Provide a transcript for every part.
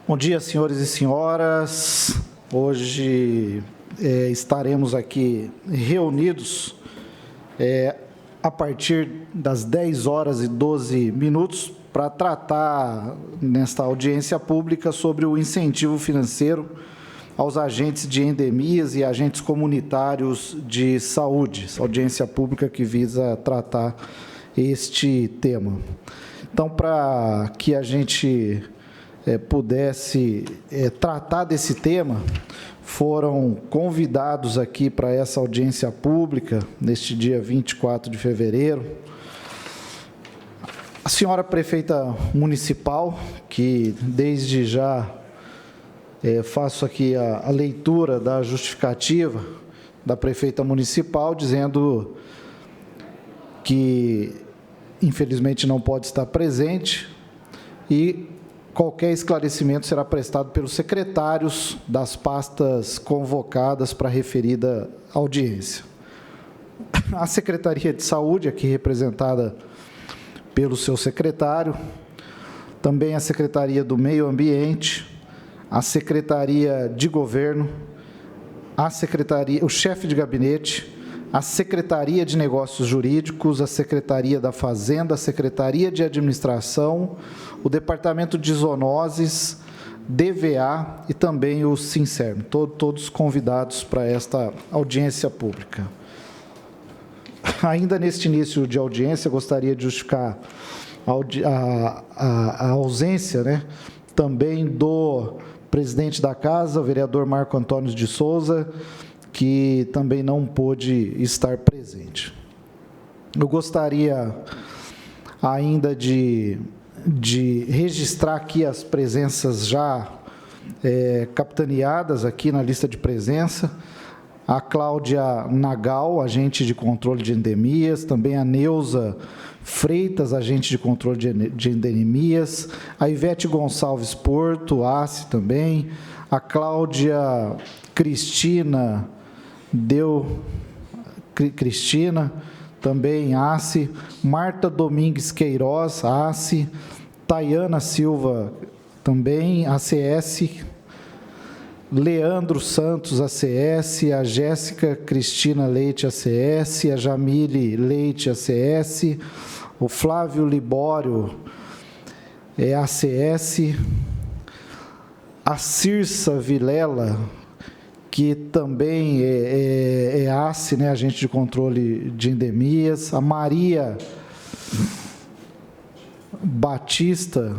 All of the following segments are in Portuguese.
Bom dia, senhores e senhoras. Hoje estaremos aqui reunidos a partir das 10 horas e 12 minutos para tratar, nesta audiência pública, sobre o incentivo financeiro aos agentes de endemias e agentes comunitários de saúde. Essa audiência pública que visa tratar este tema. Então, para que a gente pudesse tratar desse tema, foram convidados aqui para essa audiência pública, neste dia 24 de fevereiro, a senhora prefeita municipal, que desde já faço aqui a leitura da justificativa da prefeita municipal, dizendo que, infelizmente, não pode estar presente e qualquer esclarecimento será prestado pelos secretários das pastas convocadas para a referida audiência. A Secretaria de Saúde, aqui representada pelo seu secretário, também a Secretaria do Meio Ambiente, a Secretaria de Governo, a Secretaria, o chefe de gabinete, a Secretaria de Negócios Jurídicos, a Secretaria da Fazenda, a Secretaria de Administração, o Departamento de Zoonoses, DVA e também o Sincerm, todos convidados para esta audiência pública. Ainda neste início de audiência, gostaria de justificar a ausência, também do presidente da Casa, o vereador Marco Antônio de Souza, que também não pôde estar presente. Eu gostaria ainda de registrar aqui as presenças já capitaneadas aqui na lista de presença, a Cláudia Nagal, agente de controle de endemias, também a Neuza Freitas, agente de controle de endemias, a Ivete Gonçalves Porto, ACE também, a Cláudia Cristina, também ACE, Marta Domingues Queiroz, ACE, Tayana Silva, também ACS, Leandro Santos, ACS, a Jéssica Cristina Leite, ACS, a Jamile Leite, ACS, o Flávio Libório, ACS, a Cirsa Vilela, que também é ACE, agente de controle de endemias, a Maria Batista,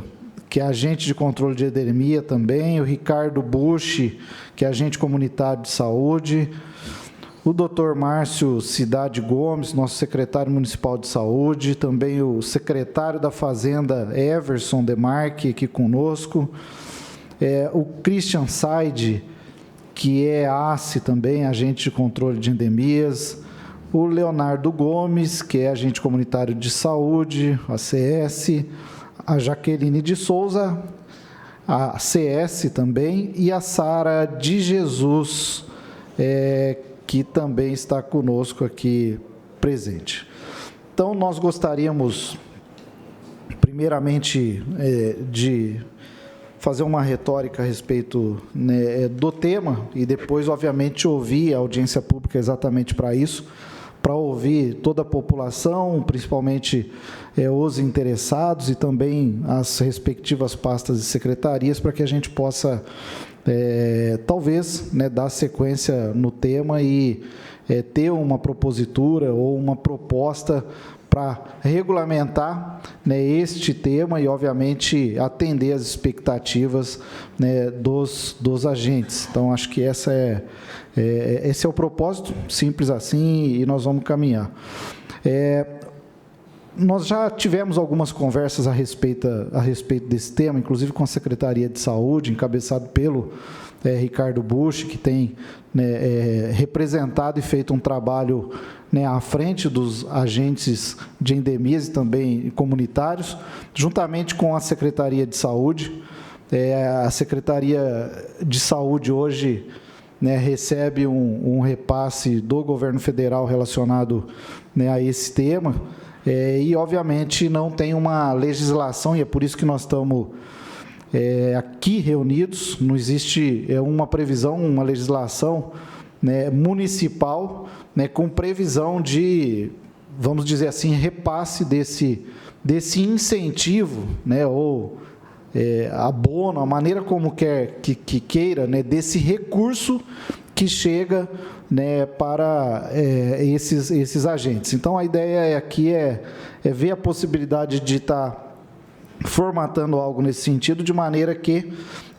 que é agente de controle de endemia também, o Ricardo Bush, que é agente comunitário de saúde, o Dr. Márcio Cidade Gomes, nosso secretário municipal de saúde, também o secretário da Fazenda, Everson Demarque, aqui conosco, o Christian Said, que é ACE também, agente de controle de endemias, o Leonardo Gomes, que é agente comunitário de saúde, ACS, a Jaqueline de Souza, a CS também, e a Sara de Jesus, que também está conosco aqui presente. Então, nós gostaríamos, primeiramente, de fazer uma retórica a respeito do tema e depois, obviamente, ouvir a audiência pública exatamente para isso, para ouvir toda a população, principalmente os interessados e também as respectivas pastas e secretarias, para que a gente possa, talvez, dar sequência no tema e ter uma propositura ou uma proposta para regulamentar este tema e, obviamente, atender às expectativas dos agentes. Então, acho que esse é o propósito, simples assim, e nós vamos caminhar. Nós já tivemos algumas conversas a respeito desse tema, inclusive com a Secretaria de Saúde, encabeçado pelo Ricardo Bush, que tem representado e feito um trabalho à frente dos agentes de endemias e também comunitários, juntamente com a Secretaria de Saúde. A Secretaria de Saúde hoje recebe um repasse do governo federal relacionado a esse tema, e, obviamente, não tem uma legislação, e é por isso que nós estamos aqui reunidos, não existe uma previsão, uma legislação, né, municipal, né, com previsão de, vamos dizer assim, repasse desse incentivo, né, ou abono, a maneira como quer que queira, né, desse recurso que chega, né, para esses agentes. Então, a ideia aqui é ver a possibilidade de estar formatando algo nesse sentido, de maneira que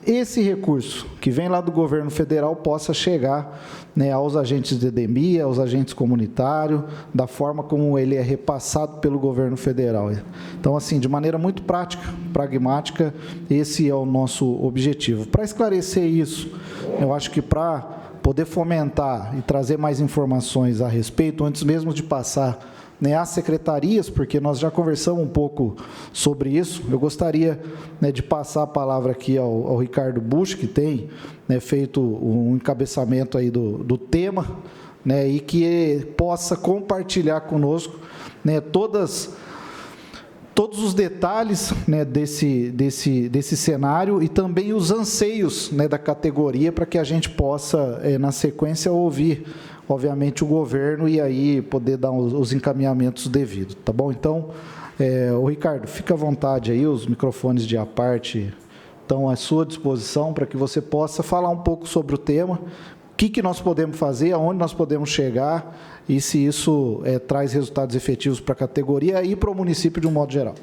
esse recurso que vem lá do governo federal possa chegar, né, aos agentes de endemia, aos agentes comunitários, da forma como ele é repassado pelo governo federal. Então, assim, de maneira muito prática, pragmática, esse é o nosso objetivo. Para esclarecer isso, eu acho que para poder fomentar e trazer mais informações a respeito, antes mesmo de passar, né, às secretarias, porque nós já conversamos um pouco sobre isso, eu gostaria, né, de passar a palavra aqui ao Ricardo Busch, que tem, né, feito um encabeçamento aí do tema, né, e que possa compartilhar conosco, né, todos os detalhes, né, desse cenário e também os anseios, né, da categoria, para que a gente possa, na sequência, ouvir, obviamente, o governo e aí poder dar os encaminhamentos devidos, tá bom? Então, o Ricardo, fica à vontade aí, os microfones de à parte estão à sua disposição para que você possa falar um pouco sobre o tema, o que nós podemos fazer, aonde nós podemos chegar e se isso traz resultados efetivos para a categoria e para o município de um modo geral.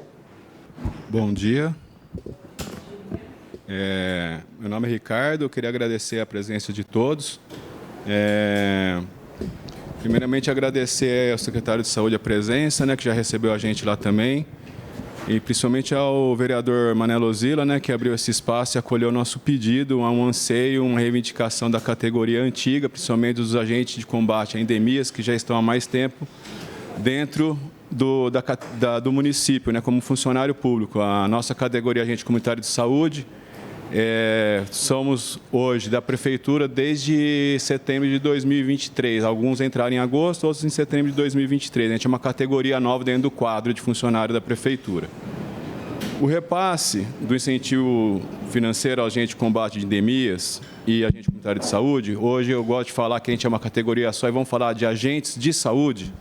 Bom dia. Meu nome é Ricardo, eu queria agradecer a presença de todos. Primeiramente, agradecer ao secretário de Saúde a presença, né, que já recebeu a gente lá também, e principalmente ao vereador Manelo Zila, né, que abriu esse espaço e acolheu o nosso pedido, um anseio, uma reivindicação da categoria antiga, principalmente dos agentes de combate a endemias, que já estão há mais tempo dentro do município, né, como funcionário público. A nossa categoria agente comunitário de saúde, somos hoje da Prefeitura desde setembro de 2023. Alguns entraram em agosto, outros em setembro de 2023. A gente é uma categoria nova dentro do quadro de funcionário da Prefeitura. O repasse do incentivo financeiro ao agente de combate de endemias e agente comunitário de saúde, hoje eu gosto de falar que a gente é uma categoria só e vamos falar de agentes de saúde,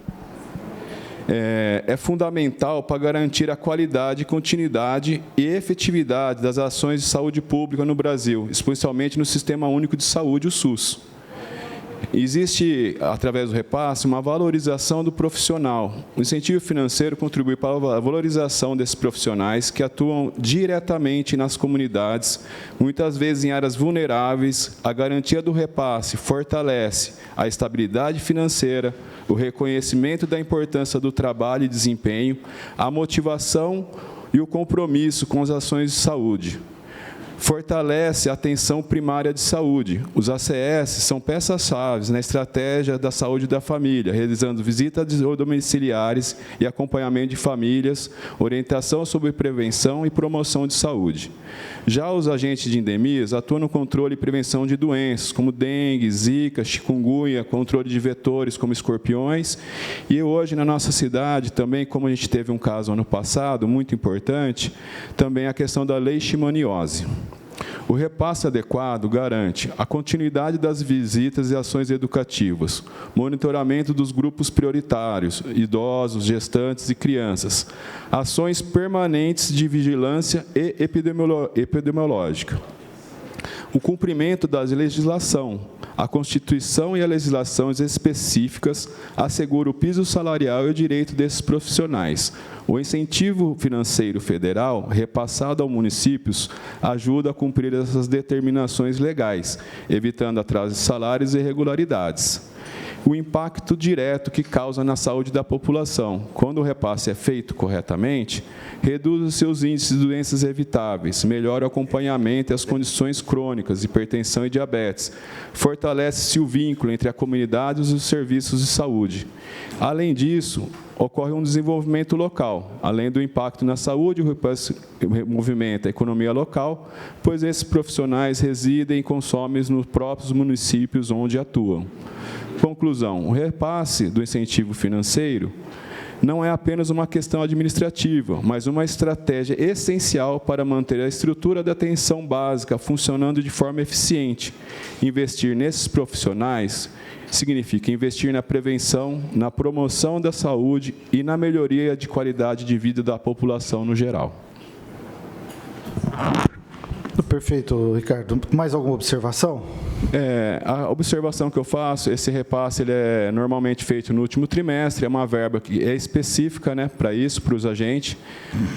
é fundamental para garantir a qualidade, continuidade e efetividade das ações de saúde pública no Brasil, especialmente no Sistema Único de Saúde, o SUS. Existe, através do repasse, uma valorização do profissional. O incentivo financeiro contribui para a valorização desses profissionais que atuam diretamente nas comunidades, muitas vezes em áreas vulneráveis. A garantia do repasse fortalece a estabilidade financeira, o reconhecimento da importância do trabalho e desempenho, a motivação e o compromisso com as ações de saúde. Fortalece a atenção primária de saúde. Os ACS são peças-chave na estratégia da saúde da família, realizando visitas domiciliares e acompanhamento de famílias, orientação sobre prevenção e promoção de saúde. Já os agentes de endemias atuam no controle e prevenção de doenças, como dengue, zika, chikungunya, controle de vetores, como escorpiões. E hoje, na nossa cidade, também, como a gente teve um caso ano passado, muito importante, também a questão da leishmaniose. O repasse adequado garante a continuidade das visitas e ações educativas, monitoramento dos grupos prioritários, idosos, gestantes e crianças, ações permanentes de vigilância e epidemiológica. O cumprimento da legislação. A Constituição e as legislações específicas asseguram o piso salarial e o direito desses profissionais. O incentivo financeiro federal, repassado aos municípios, ajuda a cumprir essas determinações legais, evitando atrasos de salários e irregularidades. O impacto direto que causa na saúde da população. Quando o repasse é feito corretamente, reduz os seus índices de doenças evitáveis, melhora o acompanhamento e as condições crônicas, hipertensão e diabetes, fortalece-se o vínculo entre a comunidade e os serviços de saúde. Além disso, ocorre um desenvolvimento local, além do impacto na saúde, o movimento a economia local, pois esses profissionais residem e consomem nos próprios municípios onde atuam. Conclusão, o repasse do incentivo financeiro não é apenas uma questão administrativa, mas uma estratégia essencial para manter a estrutura da atenção básica funcionando de forma eficiente. Investir nesses profissionais significa investir na prevenção, na promoção da saúde e na melhoria de qualidade de vida da população no geral. Perfeito, Ricardo. Mais alguma observação? A observação que eu faço, esse repasse ele é normalmente feito no último trimestre, é uma verba que é específica, né, para isso, para os agentes.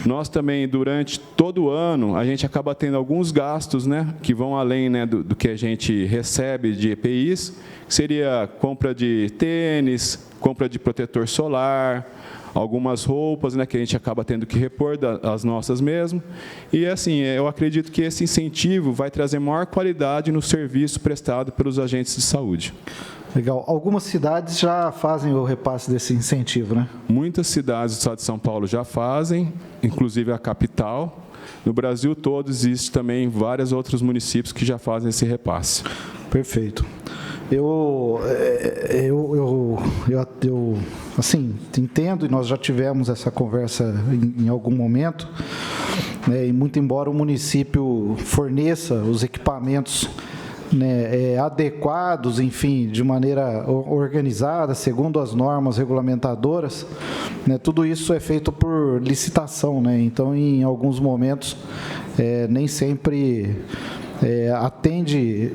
Nós também, durante todo o ano, a gente acaba tendo alguns gastos, né, que vão além, né, do que a gente recebe de EPIs, que seria compra de tênis, compra de protetor solar, algumas roupas, né, que a gente acaba tendo que repor as nossas mesmo. E, assim, eu acredito que esse incentivo vai trazer maior qualidade no serviço prestado pelos agentes de saúde. Legal. Algumas cidades já fazem o repasse desse incentivo, né? Muitas cidades do estado de São Paulo já fazem, inclusive a capital. No Brasil todo existe também vários outros municípios que já fazem esse repasse. Perfeito. Eu assim, entendo, e nós já tivemos essa conversa em algum momento, né, e muito embora o município forneça os equipamentos, né, adequados, enfim, de maneira organizada, segundo as normas regulamentadoras, né, tudo isso é feito por licitação, né, então, em alguns momentos, nem sempre atende,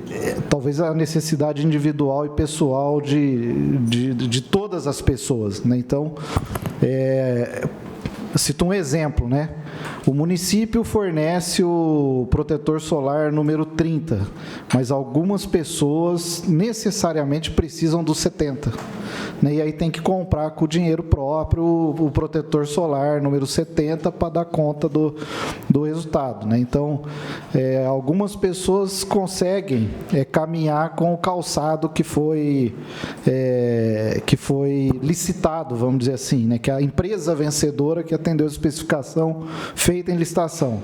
talvez, a necessidade individual e pessoal de todas as pessoas, né? Então, cito um exemplo, né? O município fornece o protetor solar número 30, mas algumas pessoas necessariamente precisam do 70. Né? E aí tem que comprar com o dinheiro próprio o protetor solar número 70 para dar conta do resultado. Né? Então, algumas pessoas conseguem caminhar com o calçado que foi licitado, vamos dizer assim, né? Que é a empresa vencedora que atendeu a especificação feita em licitação,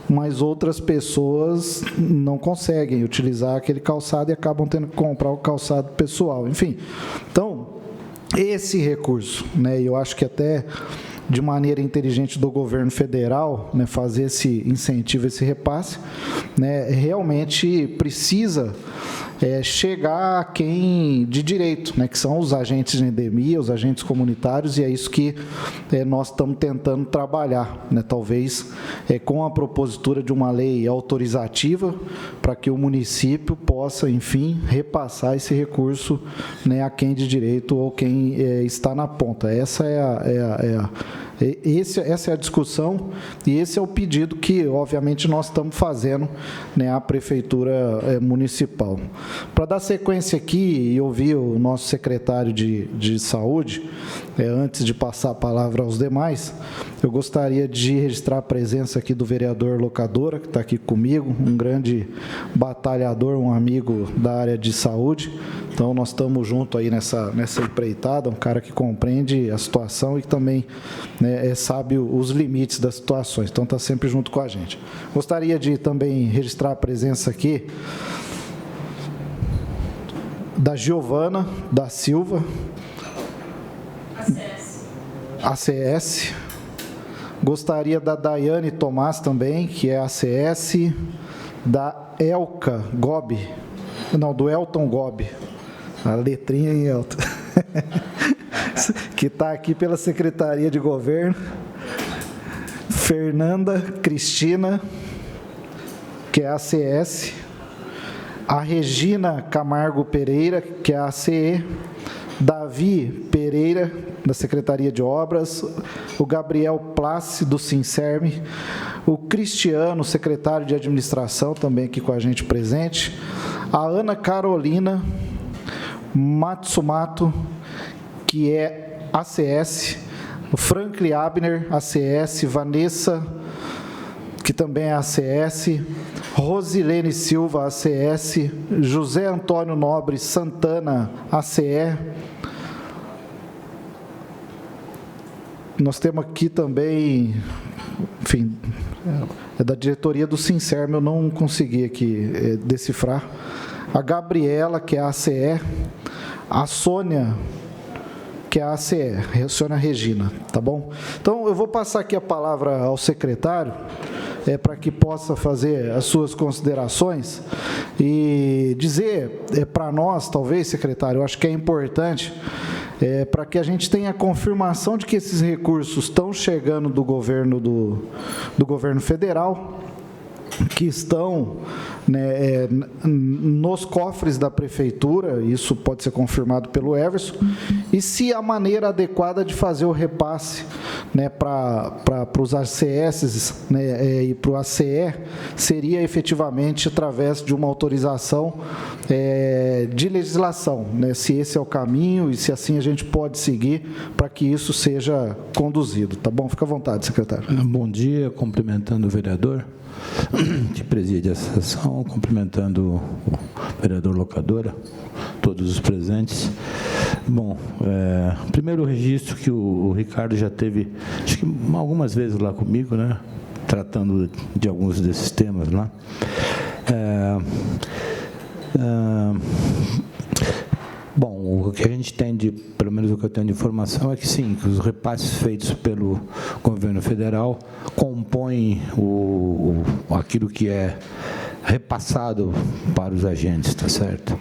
mas outras pessoas não conseguem utilizar aquele calçado e acabam tendo que comprar o calçado pessoal. Enfim, então, esse recurso, né, eu acho que até de maneira inteligente do governo federal, né, fazer esse incentivo, esse repasse, né, realmente precisa chegar a quem de direito, né, que são os agentes de endemia, os agentes comunitários, e é isso que nós estamos tentando trabalhar, né, talvez com a propositura de uma lei autorizativa para que o município possa, enfim, repassar esse recurso, né, a quem de direito ou quem está na ponta. Essa é a discussão e esse é o pedido que, obviamente, nós estamos fazendo, né, à Prefeitura Municipal. Para dar sequência aqui e ouvir o nosso secretário de Saúde, antes de passar a palavra aos demais, eu gostaria de registrar a presença aqui do vereador Locadora, que está aqui comigo, um grande batalhador, um amigo da área de saúde. Então, nós estamos juntos aí nessa empreitada, um cara que compreende a situação e que também, né, sabe os limites das situações. Então, está sempre junto com a gente. Gostaria de também registrar a presença aqui da Giovana da Silva, ACS. Gostaria da Daiane Tomás também, que é ACS, da Elka Gobi, não, do Elton Gobi, a letrinha em Elton, que está aqui pela Secretaria de Governo. Fernanda Cristina, que é ACS, a Regina Camargo Pereira, que é a ACE, Davi Pereira, da Secretaria de Obras, o Gabriel Plácido, do Sincerme, o Cristiano, secretário de Administração, também aqui com a gente presente, a Ana Carolina Matsumato, que é ACS, o Franklin Abner, ACS, Vanessa, que também é ACS, Rosilene Silva, ACS, José Antônio Nobre Santana, ACE. Nós temos aqui também, enfim, é da diretoria do Sincerme, eu não consegui aqui decifrar. A Gabriela, que é a ACE, a Sônia, que é a ACE, a senhora Regina, tá bom? Então, eu vou passar aqui a palavra ao secretário, para que possa fazer as suas considerações e dizer para nós, talvez, secretário, eu acho que é importante, para que a gente tenha a confirmação de que esses recursos estão chegando do governo federal, que estão, né, nos cofres da prefeitura, isso pode ser confirmado pelo Everson, e se a maneira adequada de fazer o repasse, né, para os ACS, né, e para o ACE seria efetivamente através de uma autorização de legislação, né, se esse é o caminho e se assim a gente pode seguir para que isso seja conduzido. Tá bom? Fica à vontade, secretário. Bom dia, cumprimentando o vereador que preside a sessão, cumprimentando o vereador Locadora, todos os presentes. Bom, primeiro registro que o Ricardo já teve, acho que algumas vezes lá comigo, né, tratando de alguns desses temas lá. Bom, o que a gente tem pelo menos o que eu tenho de informação é que sim, que os repasses feitos pelo governo federal compõem aquilo que é repassado para os agentes, tá certo?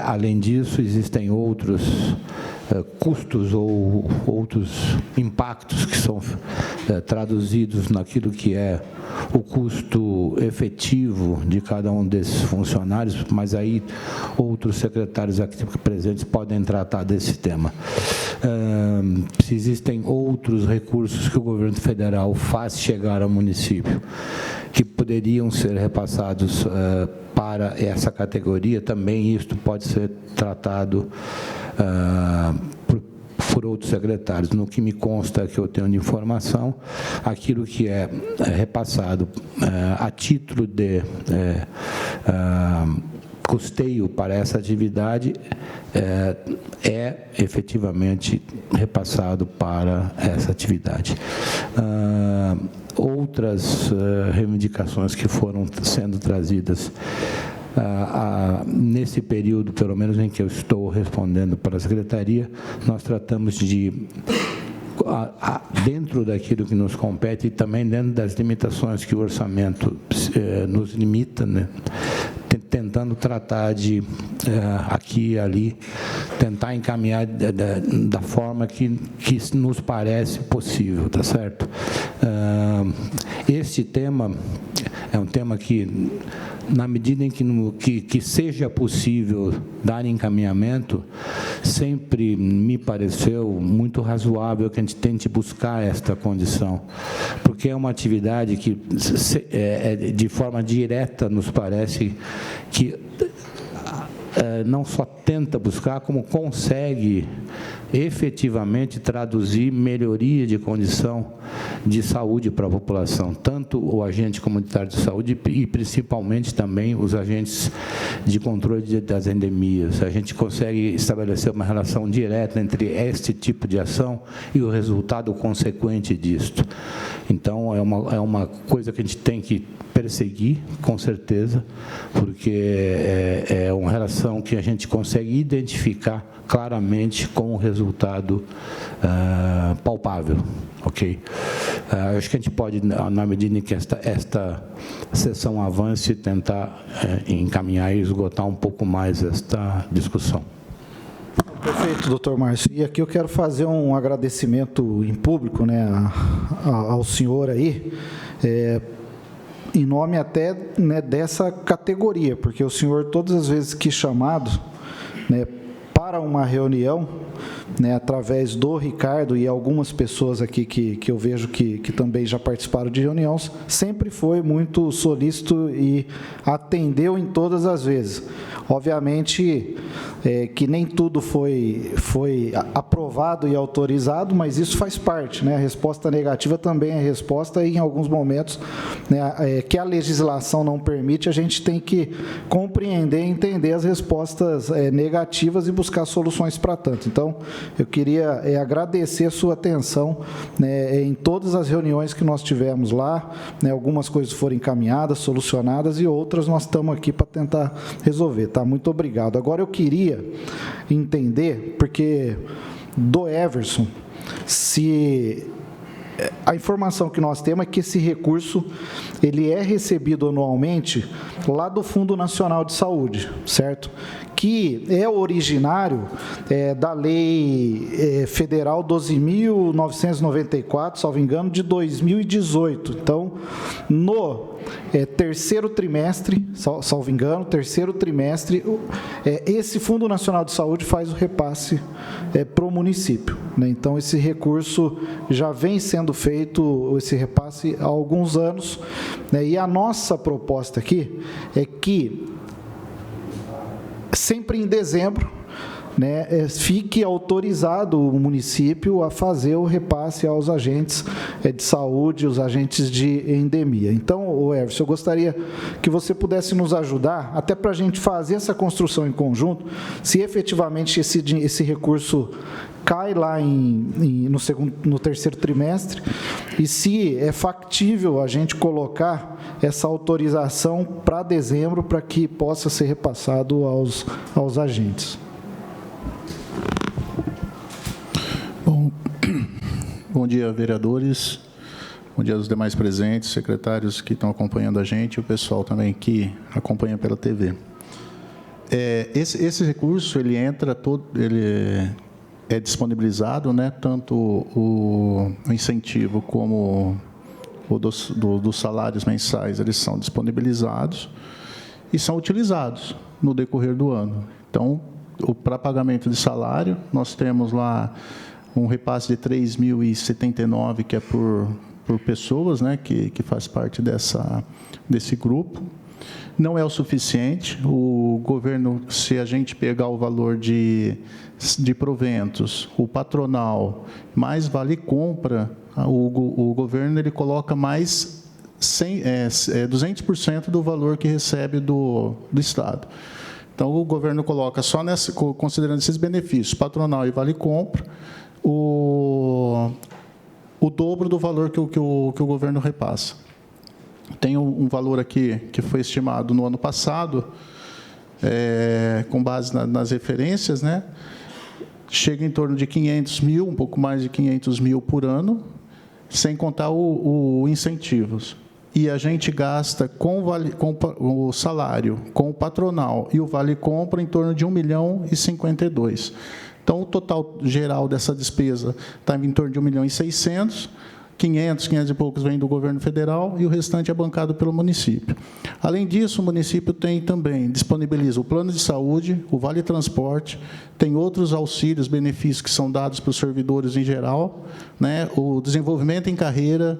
Além disso, existem outros custos ou outros impactos que são traduzidos naquilo que é o custo efetivo de cada um desses funcionários, mas aí outros secretários aqui presentes podem tratar desse tema. Se existem outros recursos que o governo federal faz chegar ao município, que poderiam ser repassados para essa categoria, também isto pode ser tratado por outros secretários. No que me consta que eu tenho de informação, aquilo que é repassado a título de custeio para essa atividade é efetivamente repassado para essa atividade. Outras reivindicações que foram sendo trazidas nesse período, pelo menos em que eu estou respondendo para a secretaria, nós tratamos de, dentro daquilo que nos compete e também dentro das limitações que o orçamento nos limita, né, tentando tratar de, aqui e ali, tentar encaminhar da forma que nos parece possível, tá certo? Este tema é um tema que, na medida em que seja possível dar encaminhamento, sempre me pareceu muito razoável que a gente tente buscar esta condição, porque é uma atividade que, de forma direta, nos parece que não só tenta buscar, como consegue efetivamente traduzir melhoria de condição de saúde para a população, tanto o agente comunitário de saúde e principalmente também os agentes de controle das endemias. A gente consegue estabelecer uma relação direta entre este tipo de ação e o resultado consequente disto. Então, é uma coisa que a gente tem que perseguir, com certeza, porque é uma relação que a gente consegue identificar claramente com um resultado palpável, ok? Acho que a gente pode, na medida em que esta sessão avance, tentar encaminhar e esgotar um pouco mais esta discussão. Perfeito, doutor Márcio. E aqui eu quero fazer um agradecimento em público, né, ao senhor aí, em nome até, né, dessa categoria, porque o senhor, todas as vezes que chamado, né, para uma reunião, né, através do Ricardo e algumas pessoas aqui que eu vejo que também já participaram de reuniões, sempre foi muito solícito e atendeu em todas as vezes. Obviamente que nem tudo foi aprovado e autorizado, mas isso faz parte, né? A resposta negativa também é resposta e, em alguns momentos, né, que a legislação não permite, a gente tem que compreender e entender as respostas negativas e buscar soluções para tanto. Então, eu queria agradecer a sua atenção, né, em todas as reuniões que nós tivemos lá, né, algumas coisas foram encaminhadas, solucionadas, e outras nós estamos aqui para tentar resolver, tá? Muito obrigado. Agora eu queria entender, porque do Everson, se a informação que nós temos é que esse recurso ele é recebido anualmente lá do Fundo Nacional de Saúde, certo? Que é originário da Lei Federal 12.994, salvo engano, de 2018. Então, no terceiro trimestre, salvo engano, terceiro trimestre, esse Fundo Nacional de Saúde faz o repasse para o município, né? Então, esse recurso já vem sendo feito, esse repasse, há alguns anos, né? E a nossa proposta aqui é que, sempre em dezembro, né, fique autorizado o município a fazer o repasse aos agentes de saúde, os agentes de endemia. Então, Everson, eu gostaria que você pudesse nos ajudar, até para a gente fazer essa construção em conjunto, se efetivamente esse recurso cai lá no terceiro trimestre, e se é factível a gente colocar essa autorização para dezembro, para que possa ser repassado aos agentes. Bom dia, vereadores. Bom dia aos demais presentes, secretários que estão acompanhando a gente e o pessoal também que acompanha pela TV. Esse recurso, ele é disponibilizado, né, tanto o incentivo como o dos salários mensais, eles são disponibilizados e são utilizados no decorrer do ano. Então, para pagamento de salário, nós temos lá um repasse de 3.079, que é por pessoas, né, que faz parte desse grupo. Não é o suficiente. O governo, se a gente pegar o valor de proventos, o patronal, mais vale compra, o governo ele coloca mais 200% do valor que recebe do Estado. Então, o governo coloca só considerando esses benefícios, patronal e vale compra, o dobro do valor que o governo repassa. Tem um valor aqui que foi estimado no ano passado, com base nas referências, né? Chega em torno de 500 mil, um pouco mais de 500 mil por ano, sem contar os incentivos. E a gente gasta com o salário, com o patronal e o vale-compra em torno de 1.052.000. Então, o total geral dessa despesa está em torno de 1.600.000, 500 e poucos vem do governo federal e o restante é bancado pelo município. Além disso, o município também disponibiliza o plano de saúde, o vale transporte, tem outros auxílios, benefícios que são dados para os servidores em geral, né, o desenvolvimento em carreira,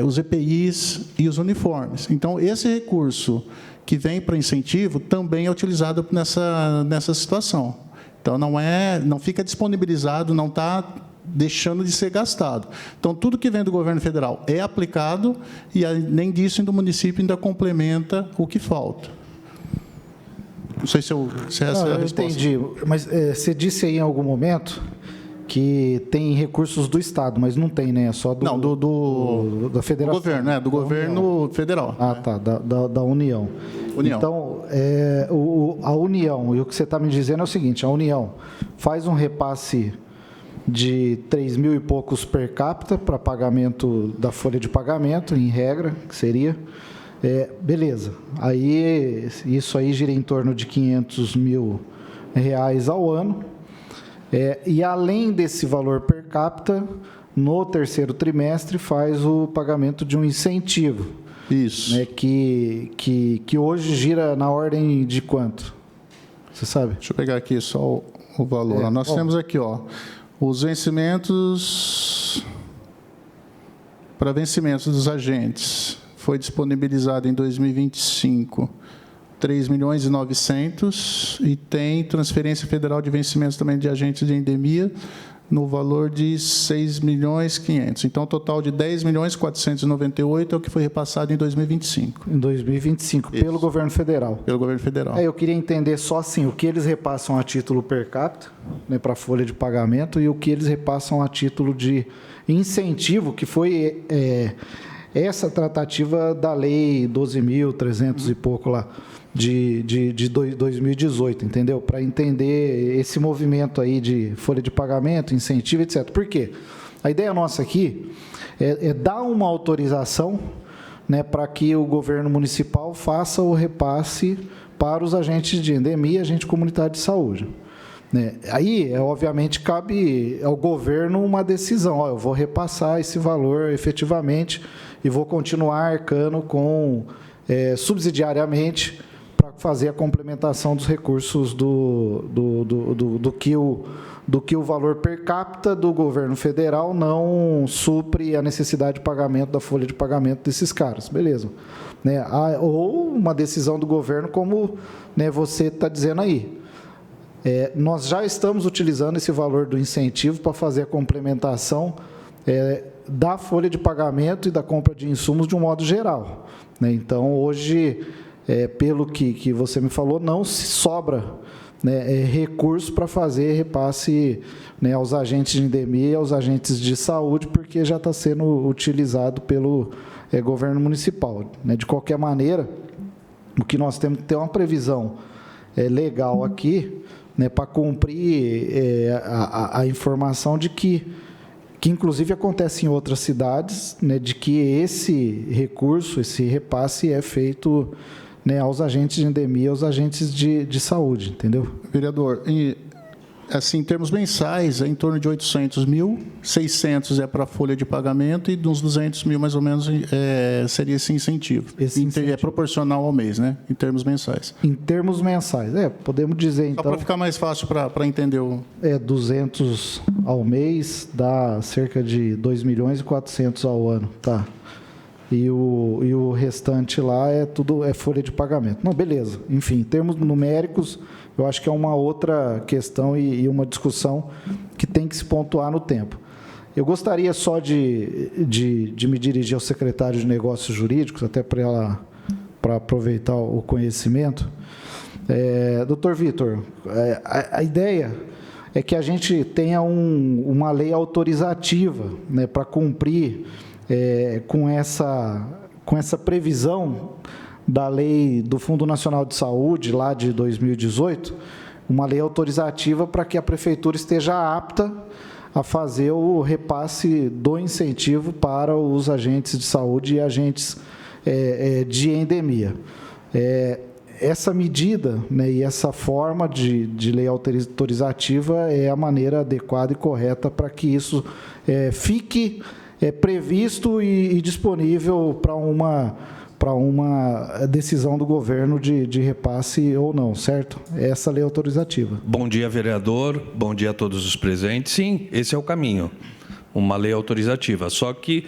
os EPIs e os uniformes. Então, esse recurso que vem para incentivo também é utilizado nessa situação. Então, não fica disponibilizado, não está deixando de ser gastado. Então, tudo que vem do governo federal é aplicado e, além disso, o município ainda complementa o que falta. Não sei se essa é a resposta. Entendi, mas você disse aí em algum momento que tem recursos do Estado, mas não tem, né? É só da federação. Do governo, do governo federal. Ah, tá, da União. Então, a União, e o que você está me dizendo é o seguinte, a União faz um repasse de 3.000 e poucos per capita para pagamento da folha de pagamento, em regra, que seria. Beleza. Aí, isso aí gira em torno de R$500 mil ao ano. E, além desse valor per capita, no terceiro trimestre, faz o pagamento de um incentivo. Isso. Né, que hoje gira na ordem de quanto? Você sabe? Deixa eu pegar aqui só o valor. Nós temos aqui, os vencimentos, para vencimentos dos agentes, foi disponibilizado em 2025 3.900.000 e tem transferência federal de vencimentos também de agentes de endemia no valor de 6.500.000. Então, o total de 10.498 é o que foi repassado em 2025. Em 2025, Isso. pelo governo federal. Pelo governo federal. Eu queria entender só assim, o que eles repassam a título per capita, né, para a folha de pagamento, e o que eles repassam a título de incentivo, que foi essa tratativa da lei 12.300 e pouco lá, de 2018, entendeu? Para entender esse movimento aí de folha de pagamento, incentivo, etc. Por quê? A ideia nossa aqui é dar uma autorização, né, para que o governo municipal faça o repasse para os agentes de endemia e agente comunitário de saúde. Né? Aí, obviamente, cabe ao governo uma decisão. Eu vou repassar esse valor efetivamente e vou continuar arcando com, subsidiariamente, para fazer a complementação dos recursos do que o valor per capita do governo federal não supre a necessidade de pagamento da folha de pagamento desses caras. Beleza. Né? Ou uma decisão do governo, como, né, você está dizendo aí. Nós já estamos utilizando esse valor do incentivo para fazer a complementação da folha de pagamento e da compra de insumos de um modo geral. Né? Então, hoje, pelo que você me falou, não se sobra, né, recurso para fazer repasse, né, aos agentes de endemia e aos agentes de saúde, porque já está sendo utilizado pelo governo municipal. Né? De qualquer maneira, o que nós temos que ter uma previsão legal aqui, né, para cumprir a informação de que inclusive acontece em outras cidades, né, de que esse recurso, esse repasse é feito, né, aos agentes de endemia, aos agentes de saúde, entendeu? Vereador, assim, em termos mensais, é em torno de 800 mil, 600 é para a folha de pagamento e uns 200 mil, mais ou menos, seria esse incentivo. Esse incentivo. É proporcional ao mês, né? Em termos mensais. Em termos mensais, podemos dizer, então... Só para ficar mais fácil para entender o... 200 ao mês dá cerca de 2.400.000 ao ano, tá? E o restante lá tudo folha de pagamento. Não, beleza. Enfim, em termos numéricos, eu acho que é uma outra questão e uma discussão que tem que se pontuar no tempo. Eu gostaria só de me dirigir ao secretário de Negócios Jurídicos, até para aproveitar o conhecimento. Doutor Vitor, a ideia é que a gente tenha uma lei autorizativa, né, para cumprir com essa previsão da lei do Fundo Nacional de Saúde, lá de 2018, uma lei autorizativa para que a prefeitura esteja apta a fazer o repasse do incentivo para os agentes de saúde e agentes de endemia. Essa medida, né, e essa forma de lei autorizativa é a maneira adequada e correta para que isso fique previsto e disponível para uma decisão do governo de repasse ou não, certo? Essa lei autorizativa. Bom dia, vereador. Bom dia a todos os presentes. Sim, esse é o caminho, uma lei autorizativa. Só que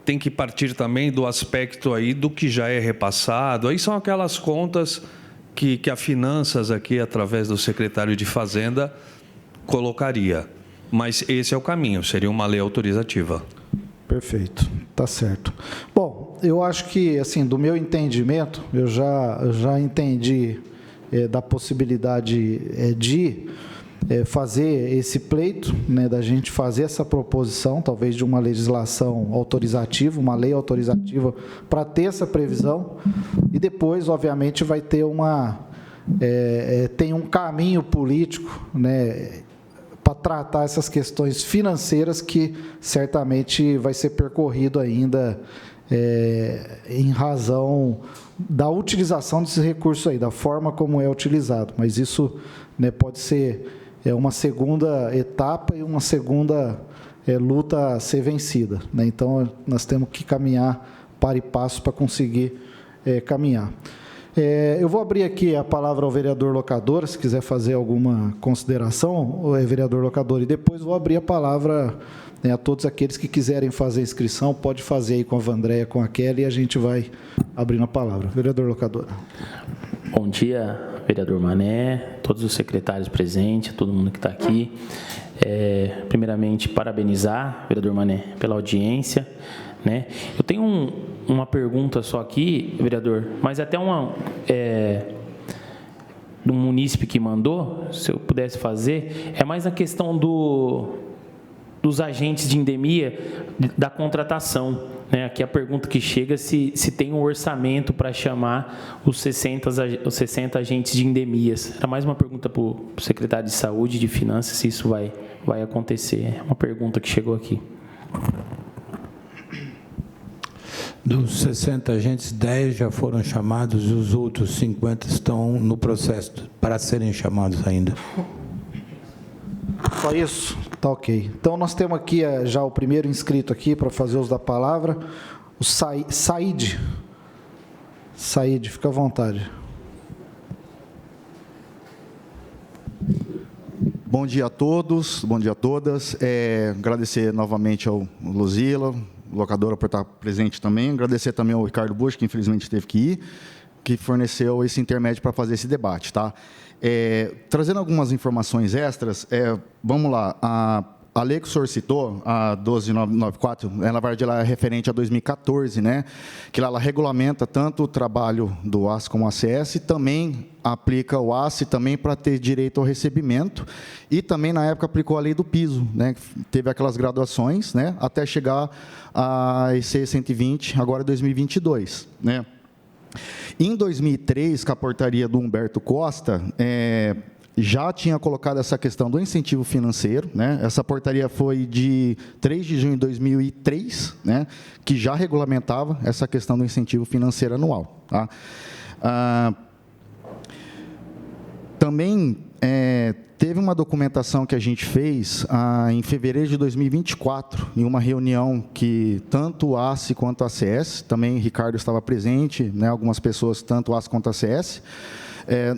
tem que partir também do aspecto aí do que já é repassado. Aí são aquelas contas que a Finanças aqui, através do secretário de Fazenda, colocaria. Mas esse é o caminho, seria uma lei autorizativa. Perfeito, tá certo. Bom, eu acho que, assim, do meu entendimento, eu já entendi da possibilidade de fazer esse pleito, né, da gente fazer essa proposição, talvez de uma legislação autorizativa, uma lei autorizativa para ter essa previsão, e depois, obviamente, vai ter tem um caminho político, né, para tratar essas questões financeiras que certamente vai ser percorrido ainda em razão da utilização desses recursos aí, da forma como é utilizado. Mas isso, né, pode ser uma segunda etapa e uma segunda luta a ser vencida. Né? Então, nós temos que caminhar para e passo para conseguir caminhar. Eu vou abrir aqui a palavra ao vereador Locador, se quiser fazer alguma consideração, vereador Locador, e depois vou abrir a palavra, né, a todos aqueles que quiserem fazer a inscrição, pode fazer aí com a Vandréia, com a Kelly, e a gente vai abrindo a palavra. Vereador Locador. Bom dia, vereador Mané, todos os secretários presentes, todo mundo que está aqui. primeiramente, parabenizar, vereador Mané, pela audiência, né? Eu tenho uma pergunta só aqui, vereador, mas até do munícipe que mandou, se eu pudesse fazer, é mais a questão dos agentes de endemia da contratação, né? Aqui a pergunta que chega se tem um orçamento para chamar os 60 agentes de endemias. Era mais uma pergunta para o secretário de Saúde e de Finanças, se isso vai acontecer. É uma pergunta que chegou aqui. Dos 60 agentes, 10 já foram chamados e os outros 50 estão no processo para serem chamados ainda. Só isso? Tá ok. Então, nós temos aqui já o primeiro inscrito aqui para fazer uso da palavra, o Said. Said, fica à vontade. Bom dia a todos, bom dia a todas. Agradecer novamente ao Luzila, locadora, por estar presente também. Agradecer também ao Ricardo Busch, que infelizmente teve que ir, que forneceu esse intermédio para fazer esse debate. Tá? Trazendo algumas informações extras, vamos lá, a lei que o senhor citou, a 12994, na verdade, ela é referente a 2014, né? Que ela regulamenta tanto o trabalho do ACE como o ACS, e também aplica o ACE também para ter direito ao recebimento, e também, na época, aplicou a lei do piso, né? Teve aquelas graduações, né? Até chegar a EC 120, agora 2022, né? Em 2003, com a portaria do Humberto Costa, já tinha colocado essa questão do incentivo financeiro, né? Essa portaria foi de 3 de junho de 2003, né? Que já regulamentava essa questão do incentivo financeiro anual. Tá? Também teve uma documentação que a gente fez em fevereiro de 2024, em uma reunião que tanto o ACE quanto a ACS, também Ricardo estava presente, né? Algumas pessoas, tanto o ACE quanto a ACS.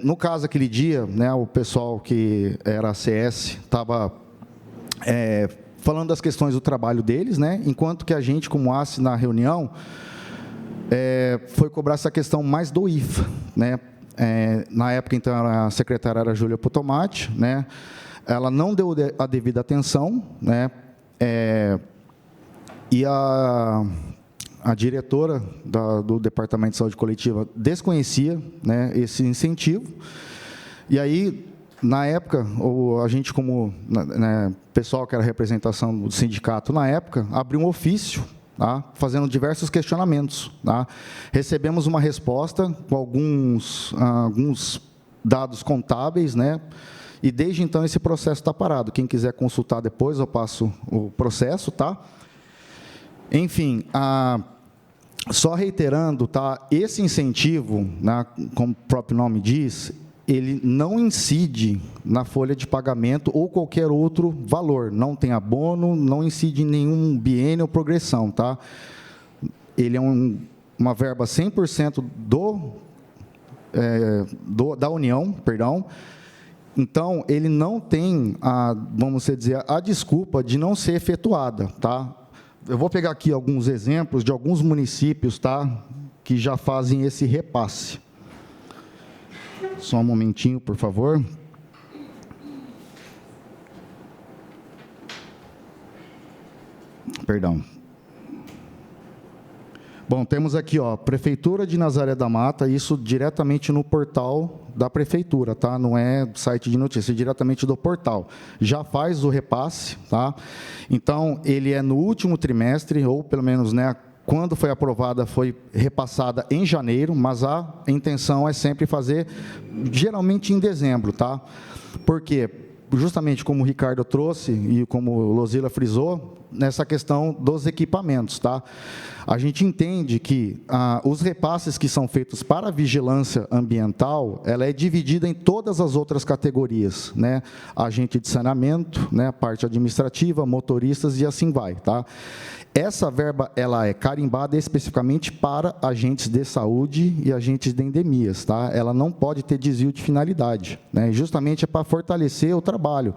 No caso, aquele dia, né, o pessoal que era ACS estava falando das questões do trabalho deles, né, enquanto que a gente, como ACE, na reunião, foi cobrar essa questão mais do IFA. Né. Na época, então, a secretária era a Júlia Potomati, né, ela não deu a devida atenção, né, e a diretora do Departamento de Saúde Coletiva desconhecia, né, esse incentivo. E aí, na época, a gente, como pessoal que era representação do sindicato na época, abriu um ofício, tá, fazendo diversos questionamentos. Tá. Recebemos uma resposta com alguns dados contábeis, né, e desde então esse processo está parado. Quem quiser consultar depois, eu passo o processo. Tá. Enfim, só reiterando, tá, esse incentivo, né, como o próprio nome diz, ele não incide na folha de pagamento ou qualquer outro valor. Não tem abono, não incide em nenhum biênio ou progressão. Tá? Ele é uma verba 100% da União, perdão. Então, ele não tem, vamos dizer, a desculpa de não ser efetuada. Tá? Eu vou pegar aqui alguns exemplos de alguns municípios, tá, que já fazem esse repasse. Só um momentinho, por favor. Perdão. Bom, temos aqui, ó, Prefeitura de Nazaré da Mata, isso diretamente no portal da Prefeitura, tá? Não é site de notícias, é diretamente do portal. Já faz o repasse, tá? Então, ele é no último trimestre, ou pelo menos, né, quando foi aprovada, foi repassada em janeiro, mas a intenção é sempre fazer, geralmente em dezembro, tá? Por quê? Justamente como o Ricardo trouxe e como o Luzila frisou, nessa questão dos equipamentos, tá? A gente entende que os repasses que são feitos para a vigilância ambiental, ela é dividida em todas as outras categorias, né? Agente de saneamento, né? Parte administrativa, motoristas e assim vai, tá? Essa verba, ela é carimbada especificamente para agentes de saúde e agentes de endemias, tá? Ela não pode ter desvio de finalidade, né? Justamente é para fortalecer o trabalho.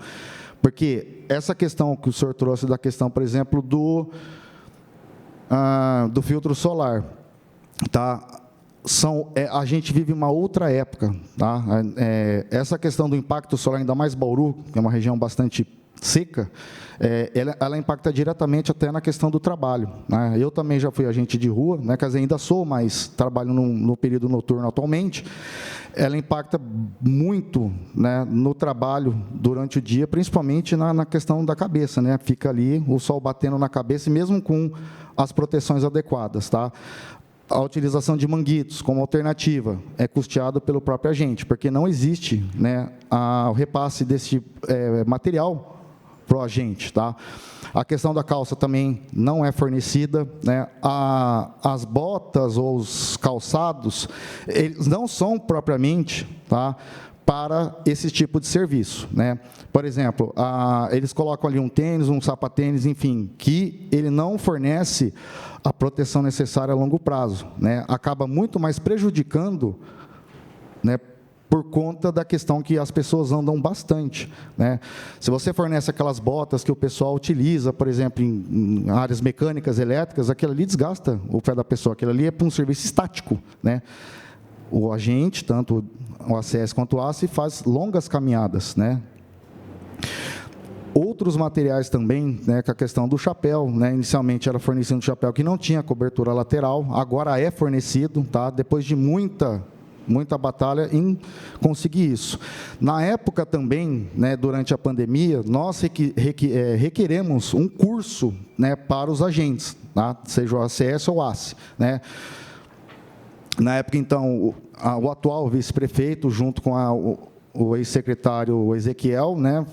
Porque essa questão que o senhor trouxe, da questão, por exemplo, do filtro solar, tá? A gente vive uma outra época, tá? Essa questão do impacto solar, ainda mais Bauru, que é uma região bastante seca, ela impacta diretamente até na questão do trabalho, né? Eu também já fui agente de rua, né, quer dizer, ainda sou, mas trabalho no período noturno atualmente. Ela impacta muito, né, no trabalho durante o dia, principalmente na questão da cabeça, né? Fica ali o sol batendo na cabeça, e mesmo com as proteções adequadas, tá? A utilização de manguitos como alternativa é custeado pelo próprio agente, porque não existe, né, o repasse desse material para o agente, tá? A questão da calça também não é fornecida, né? As botas ou os calçados, eles não são propriamente, tá, para esse tipo de serviço, né? Por exemplo, eles colocam ali um tênis, um sapatênis, enfim, que ele não fornece a proteção necessária a longo prazo, né? Acaba muito mais prejudicando, né, por conta da questão que as pessoas andam bastante, né? Se você fornece aquelas botas que o pessoal utiliza, por exemplo, em áreas mecânicas, elétricas, aquilo ali desgasta o pé da pessoa, aquilo ali é para um serviço estático, né? O agente, tanto o ACS quanto o ACE, faz longas caminhadas, né? Outros materiais também, né, com a questão do chapéu, né? Inicialmente era fornecido um chapéu que não tinha cobertura lateral, agora é fornecido, tá? Depois de muita batalha em conseguir isso. Na época também, né, durante a pandemia, nós requeremos um curso, né, para os agentes, tá? Seja o ACS ou o ACE, né? Na época, então, o atual vice-prefeito, junto com o ex-secretário Ezequiel, né,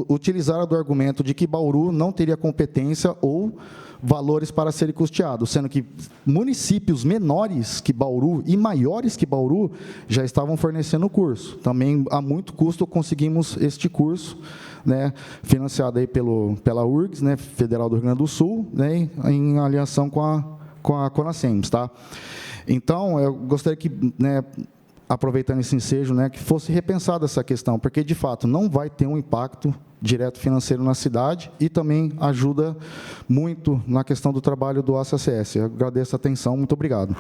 utilizaram do argumento de que Bauru não teria competência ou valores para serem custeados, sendo que municípios menores que Bauru e maiores que Bauru já estavam fornecendo o curso. Também, a muito custo, conseguimos este curso, né, financiado aí pela URGS, né, Federal do Rio Grande do Sul, né, em aliação com a Conasems, tá? Então, eu gostaria que, né, aproveitando esse ensejo, né, que fosse repensada essa questão, porque, de fato, não vai ter um impacto direto financeiro na cidade e também ajuda muito na questão do trabalho do ACS. Eu agradeço a atenção, muito obrigado.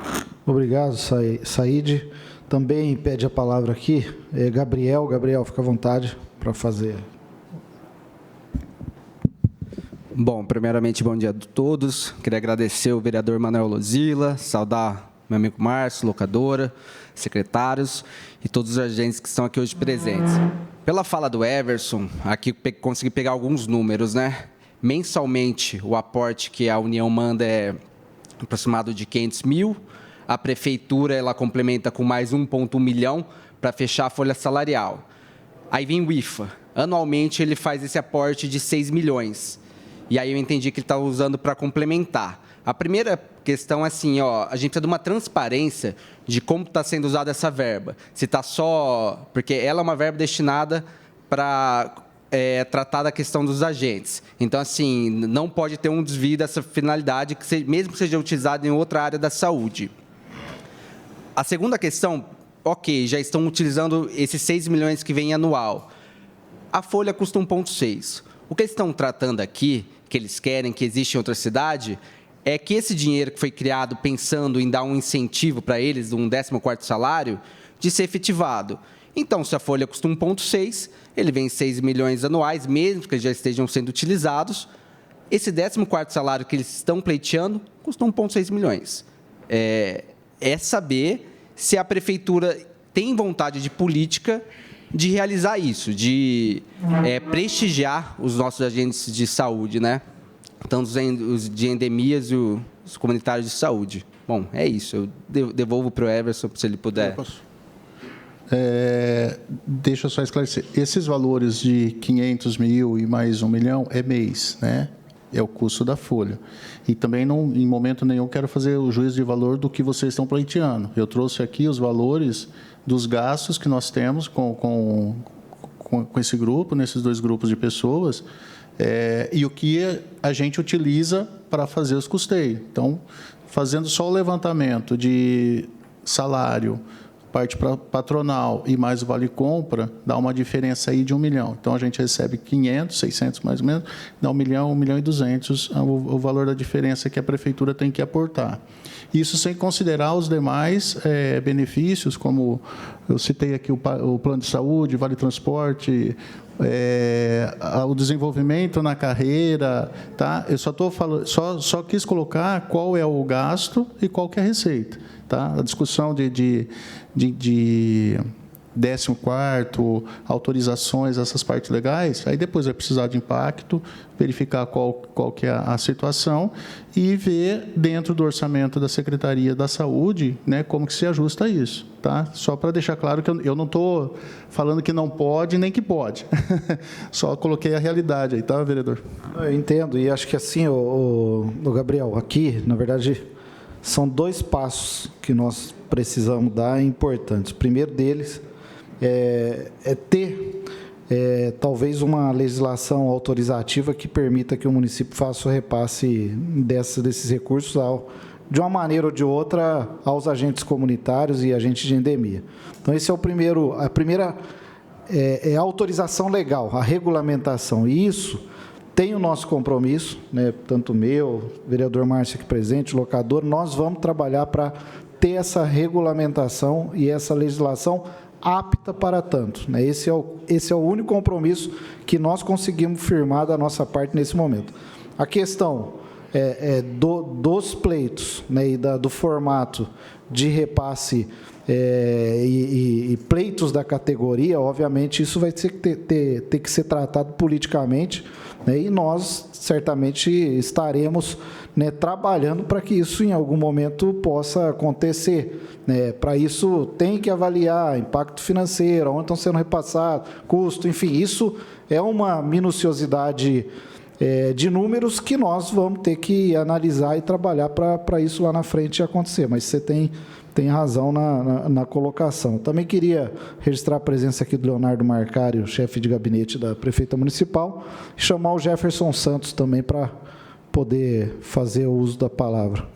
Obrigado, Saíde. Também pede a palavra aqui, Gabriel. Gabriel, fica à vontade para fazer. Bom, primeiramente, bom dia a todos. Queria agradecer o vereador Manuel Lozila, saudar meu amigo Márcio, locadora, secretários e todos os agentes que estão aqui hoje presentes. Pela fala do Everson, aqui consegui pegar alguns números, né? Mensalmente, o aporte que a União manda é aproximado de 500 mil, a prefeitura ela complementa com mais 1,1 milhão para fechar a folha salarial. Aí vem o IFA, anualmente ele faz esse aporte de 6 milhões, e aí eu entendi que ele está usando para complementar. A primeira questão é assim, ó, a gente precisa de uma transparência de como está sendo usada essa verba. Se está só... Porque ela é uma verba destinada para tratar da questão dos agentes. Então, assim, não pode ter um desvio dessa finalidade, mesmo que seja utilizada em outra área da saúde. A segunda questão, ok, já estão utilizando esses 6 milhões que vem anual. A folha custa 1,6. O que eles estão tratando aqui, que eles querem, que existe em outra cidade, é que esse dinheiro que foi criado pensando em dar um incentivo para eles, um 14º salário, de ser efetivado. Então, se a folha custa 1,6, ele vem 6 milhões anuais, mesmo que já estejam sendo utilizados, esse 14º salário que eles estão pleiteando custa 1,6 milhões. É saber se a prefeitura tem vontade de política de realizar isso, de prestigiar os nossos agentes de saúde, né? Tanto os de endemias e os comunitários de saúde. Bom, é isso. Eu devolvo para o Everson, se ele puder. Deixa eu só esclarecer. Esses valores de 500 mil e mais 1 milhão é mês, né? É o custo da folha. E também, não, em momento nenhum, quero fazer o juízo de valor do que vocês estão pleiteando. Eu trouxe aqui os valores dos gastos que nós temos com esse grupo, nesses 2 grupos de pessoas, e o que a gente utiliza para fazer os custeios. Então, fazendo só o levantamento de salário, parte patronal e mais o Vale Compra, dá uma diferença aí de 1 milhão. Então, a gente recebe 500, 600 mais ou menos, dá 1 milhão, 1 milhão e 200 o valor da diferença que a Prefeitura tem que aportar. Isso sem considerar os demais benefícios, como eu citei aqui o plano de saúde, Vale Transporte, o desenvolvimento na carreira, tá? Eu só quis colocar qual é o gasto e qual que é a receita, tá? A discussão de 14º, autorizações, essas partes legais, aí depois vai precisar de impacto, verificar qual que é a situação e ver dentro do orçamento da Secretaria da Saúde, né, como que se ajusta isso, tá? Só para deixar claro que eu não estou falando que não pode nem que pode, só coloquei a realidade aí, tá, vereador? Eu entendo, e acho que assim, o Gabriel, aqui, na verdade, são 2 passos que nós precisamos dar importantes. O primeiro deles é ter, talvez, uma legislação autorizativa que permita que o município faça o repasse desses recursos, de uma maneira ou de outra, aos agentes comunitários e agentes de endemia. Então, esse é a primeira é a autorização legal, a regulamentação. E isso tem o nosso compromisso, né, tanto o meu, o vereador Márcio aqui presente, o locador, nós vamos trabalhar para ter essa regulamentação e essa legislação apta para tanto, né? Esse é o único compromisso que nós conseguimos firmar da nossa parte nesse momento. A questão dos pleitos, né, e do formato de repasse e pleitos da categoria, obviamente, isso vai ter que ser tratado politicamente, né, e nós certamente estaremos, né, trabalhando para que isso em algum momento possa acontecer, né? Para isso tem que avaliar impacto financeiro, onde estão sendo repassados, custo, enfim, isso é uma minuciosidade de números que nós vamos ter que analisar e trabalhar para isso lá na frente acontecer, mas você tem razão na colocação. Também queria registrar a presença aqui do Leonardo Marcário, chefe de gabinete da Prefeita Municipal, e chamar o Jefferson Santos também para poder fazer o uso da palavra.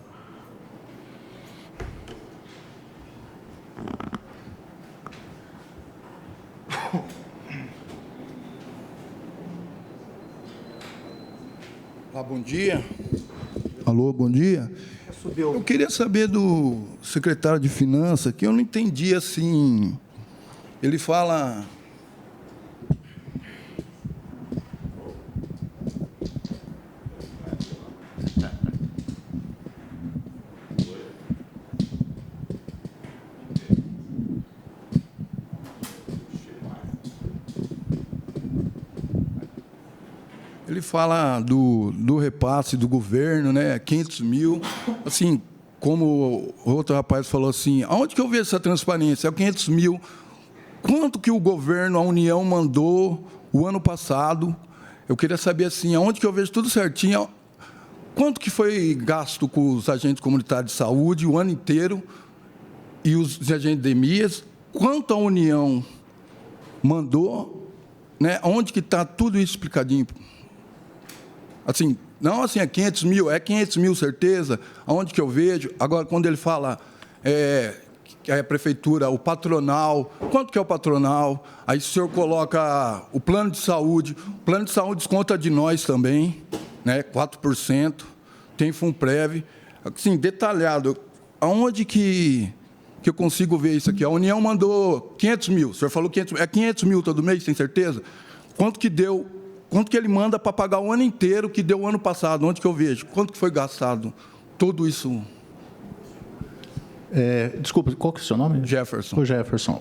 Olá, bom dia. Alô, bom dia. Eu queria saber do secretário de Finanças, que eu não entendi assim. Ele fala... Ele fala do repasse do governo, né, 500 mil, assim, como o outro rapaz falou assim, aonde que eu vejo essa transparência? É 500 mil, quanto que o governo, a União, mandou o ano passado? Eu queria saber, assim, aonde que eu vejo tudo certinho, quanto que foi gasto com os agentes comunitários de saúde o ano inteiro e os agentes de endemias, quanto a União mandou, né, onde que está tudo isso explicadinho? Assim, não assim, é 500 mil, certeza, aonde que eu vejo? Agora, quando ele fala que a prefeitura, o patronal, quanto que é o patronal? Aí o senhor coloca o plano de saúde desconta de nós também, né, 4%, tem Funprev, assim, detalhado, aonde que eu consigo ver isso aqui? A União mandou 500 mil, o senhor falou 500 mil, é 500 mil todo mês, tem certeza? Quanto que deu? Quanto que ele manda para pagar o ano inteiro que deu o ano passado? Onde que eu vejo? Quanto que foi gastado? Tudo isso. Desculpa, qual que é o seu nome? Jefferson. O Jefferson.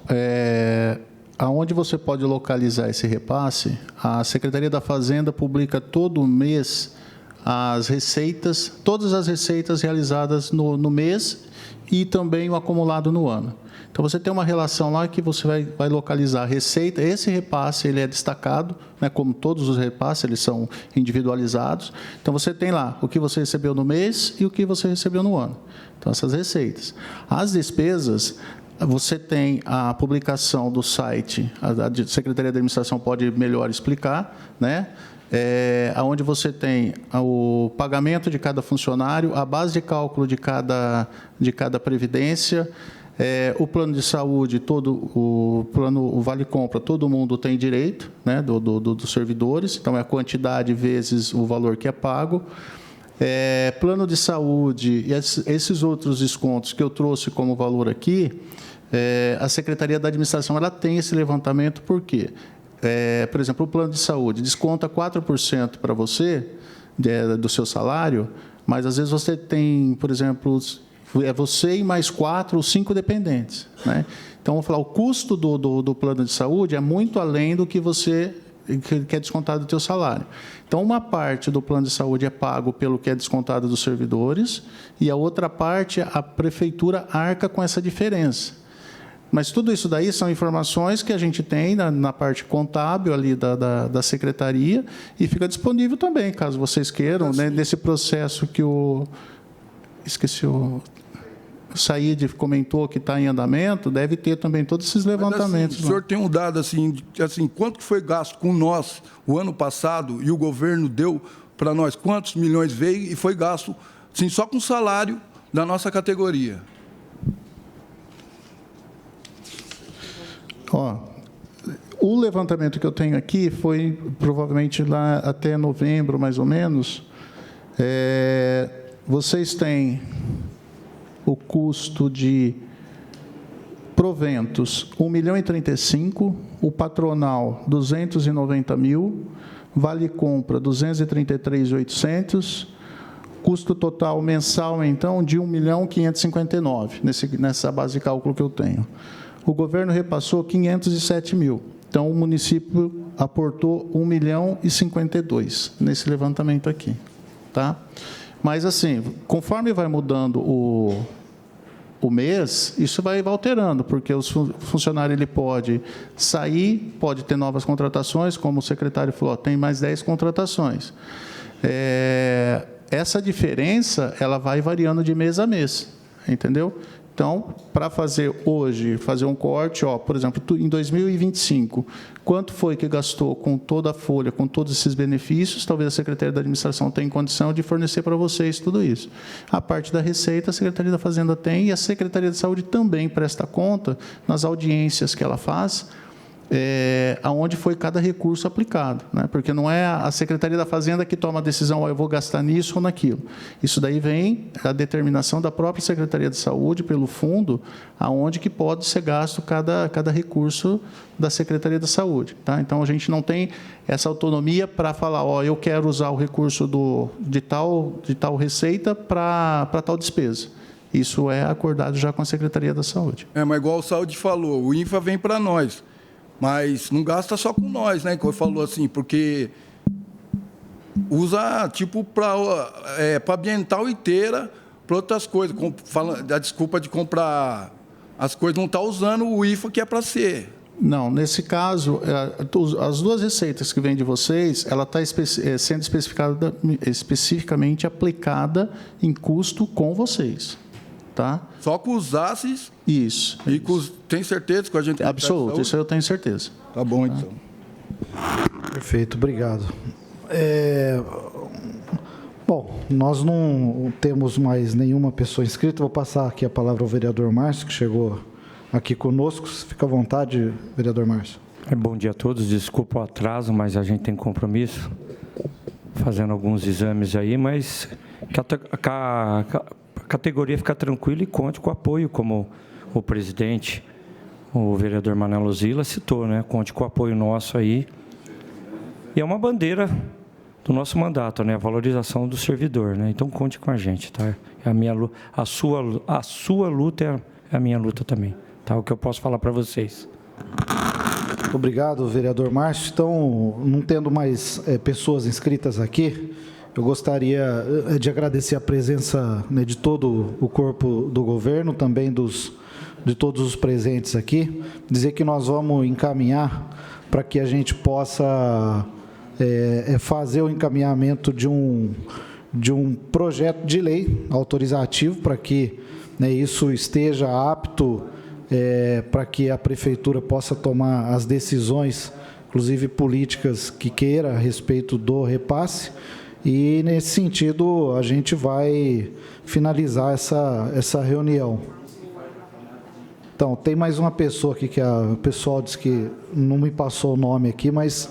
Aonde você pode localizar esse repasse? A Secretaria da Fazenda publica todo mês as receitas, todas as receitas realizadas no mês e também o acumulado no ano. Então, você tem uma relação lá que você vai localizar a receita. Esse repasse ele é destacado, né, como todos os repasses, eles são individualizados. Então, você tem lá o que você recebeu no mês e o que você recebeu no ano. Então, essas receitas. As despesas, você tem a publicação do site, a Secretaria de Administração pode melhor explicar, né? Onde você tem o pagamento de cada funcionário, a base de cálculo de cada previdência, O plano de saúde, o Vale Compra, todo mundo tem direito, né, dos servidores, então é a quantidade vezes o valor que é pago. Plano de saúde e esses outros descontos que eu trouxe como valor aqui, a Secretaria da Administração ela tem esse levantamento, por quê? Por exemplo, o plano de saúde desconta 4% para você, do seu salário, mas às vezes você tem, por exemplo, você e mais 4 ou 5 dependentes, né? Então, vamos falar, o custo do plano de saúde é muito além do que é descontado do teu salário. Então, uma parte do plano de saúde é pago pelo que é descontado dos servidores e a outra parte, a prefeitura arca com essa diferença. Mas tudo isso daí são informações que a gente tem na parte contábil ali da secretaria e fica disponível também, caso vocês queiram, né, nesse processo que o Saíde comentou que está em andamento, deve ter também todos esses levantamentos. Mas, assim, o senhor tem um dado assim, quanto que foi gasto com nós o ano passado e o governo deu para nós, quantos milhões veio e foi gasto assim, só com o salário da nossa categoria? O levantamento que eu tenho aqui foi provavelmente lá até novembro, mais ou menos. Vocês têm o custo de proventos, 1.035.000, o patronal, 290.000, vale compra, 233.800, custo total mensal, então, de 1.559.000, nessa base de cálculo que eu tenho. O governo repassou 507.000, então o município aportou 1.052.000 nesse levantamento aqui, tá? Mas, assim, conforme vai mudando o mês, isso vai alterando, porque o funcionário ele pode sair, pode ter novas contratações, como o secretário falou, tem mais 10 contratações. Essa diferença ela vai variando de mês a mês, entendeu? Então, para fazer um corte, por exemplo, em 2025, quanto foi que gastou com toda a folha, com todos esses benefícios, talvez a Secretaria da Administração tenha condição de fornecer para vocês tudo isso. A parte da Receita, a Secretaria da Fazenda tem, e a Secretaria de Saúde também presta conta nas audiências que ela faz, aonde foi cada recurso aplicado, né? Porque não é a Secretaria da Fazenda que toma a decisão, eu vou gastar nisso ou naquilo. Isso daí vem a determinação da própria Secretaria de Saúde, pelo fundo, aonde que pode ser gasto cada recurso da Secretaria da Saúde, tá? Então, a gente não tem essa autonomia para falar, eu quero usar o recurso de tal receita para tal despesa. Isso é acordado já com a Secretaria da Saúde. Mas igual o Saúde falou, o INFA vem para nós. Mas não gasta só com nós, né? Como falou assim, porque usa tipo para ambiental inteira, para outras coisas. A desculpa de comprar as coisas, não está usando o IFA que é para ser. Não, nesse caso, as duas receitas que vêm de vocês, ela está sendo especificamente aplicada em custo com vocês. Tá? Só com os ACES? Isso. E tem certeza que a gente... Absoluto, isso eu tenho certeza. Tá bom, então. Perfeito, obrigado. Bom, nós não temos mais nenhuma pessoa inscrita. Vou passar aqui a palavra ao vereador Márcio, que chegou aqui conosco. Fica à vontade, vereador Márcio. Bom dia a todos. Desculpa o atraso, mas a gente tem compromisso, fazendo alguns exames aí, mas que a categoria fica tranquila e conte com o apoio, como o presidente, o vereador Manuel Zila, citou, né? Conte com o apoio nosso aí. E é uma bandeira do nosso mandato, né? A valorização do servidor, né? Então, conte com a gente, tá? A sua luta é a minha luta também, tá? O que eu posso falar para vocês. Obrigado, vereador Márcio. Então, não tendo mais pessoas inscritas aqui, eu gostaria de agradecer a presença, né, de todo o corpo do governo, também de todos os presentes aqui, dizer que nós vamos encaminhar para que a gente possa fazer o encaminhamento de um projeto de lei autorizativo para que, né, isso esteja apto para que a prefeitura possa tomar as decisões, inclusive políticas, que queira a respeito do repasse. E, nesse sentido, a gente vai finalizar essa reunião. Então, tem mais uma pessoa aqui que o pessoal disse que não me passou o nome aqui, mas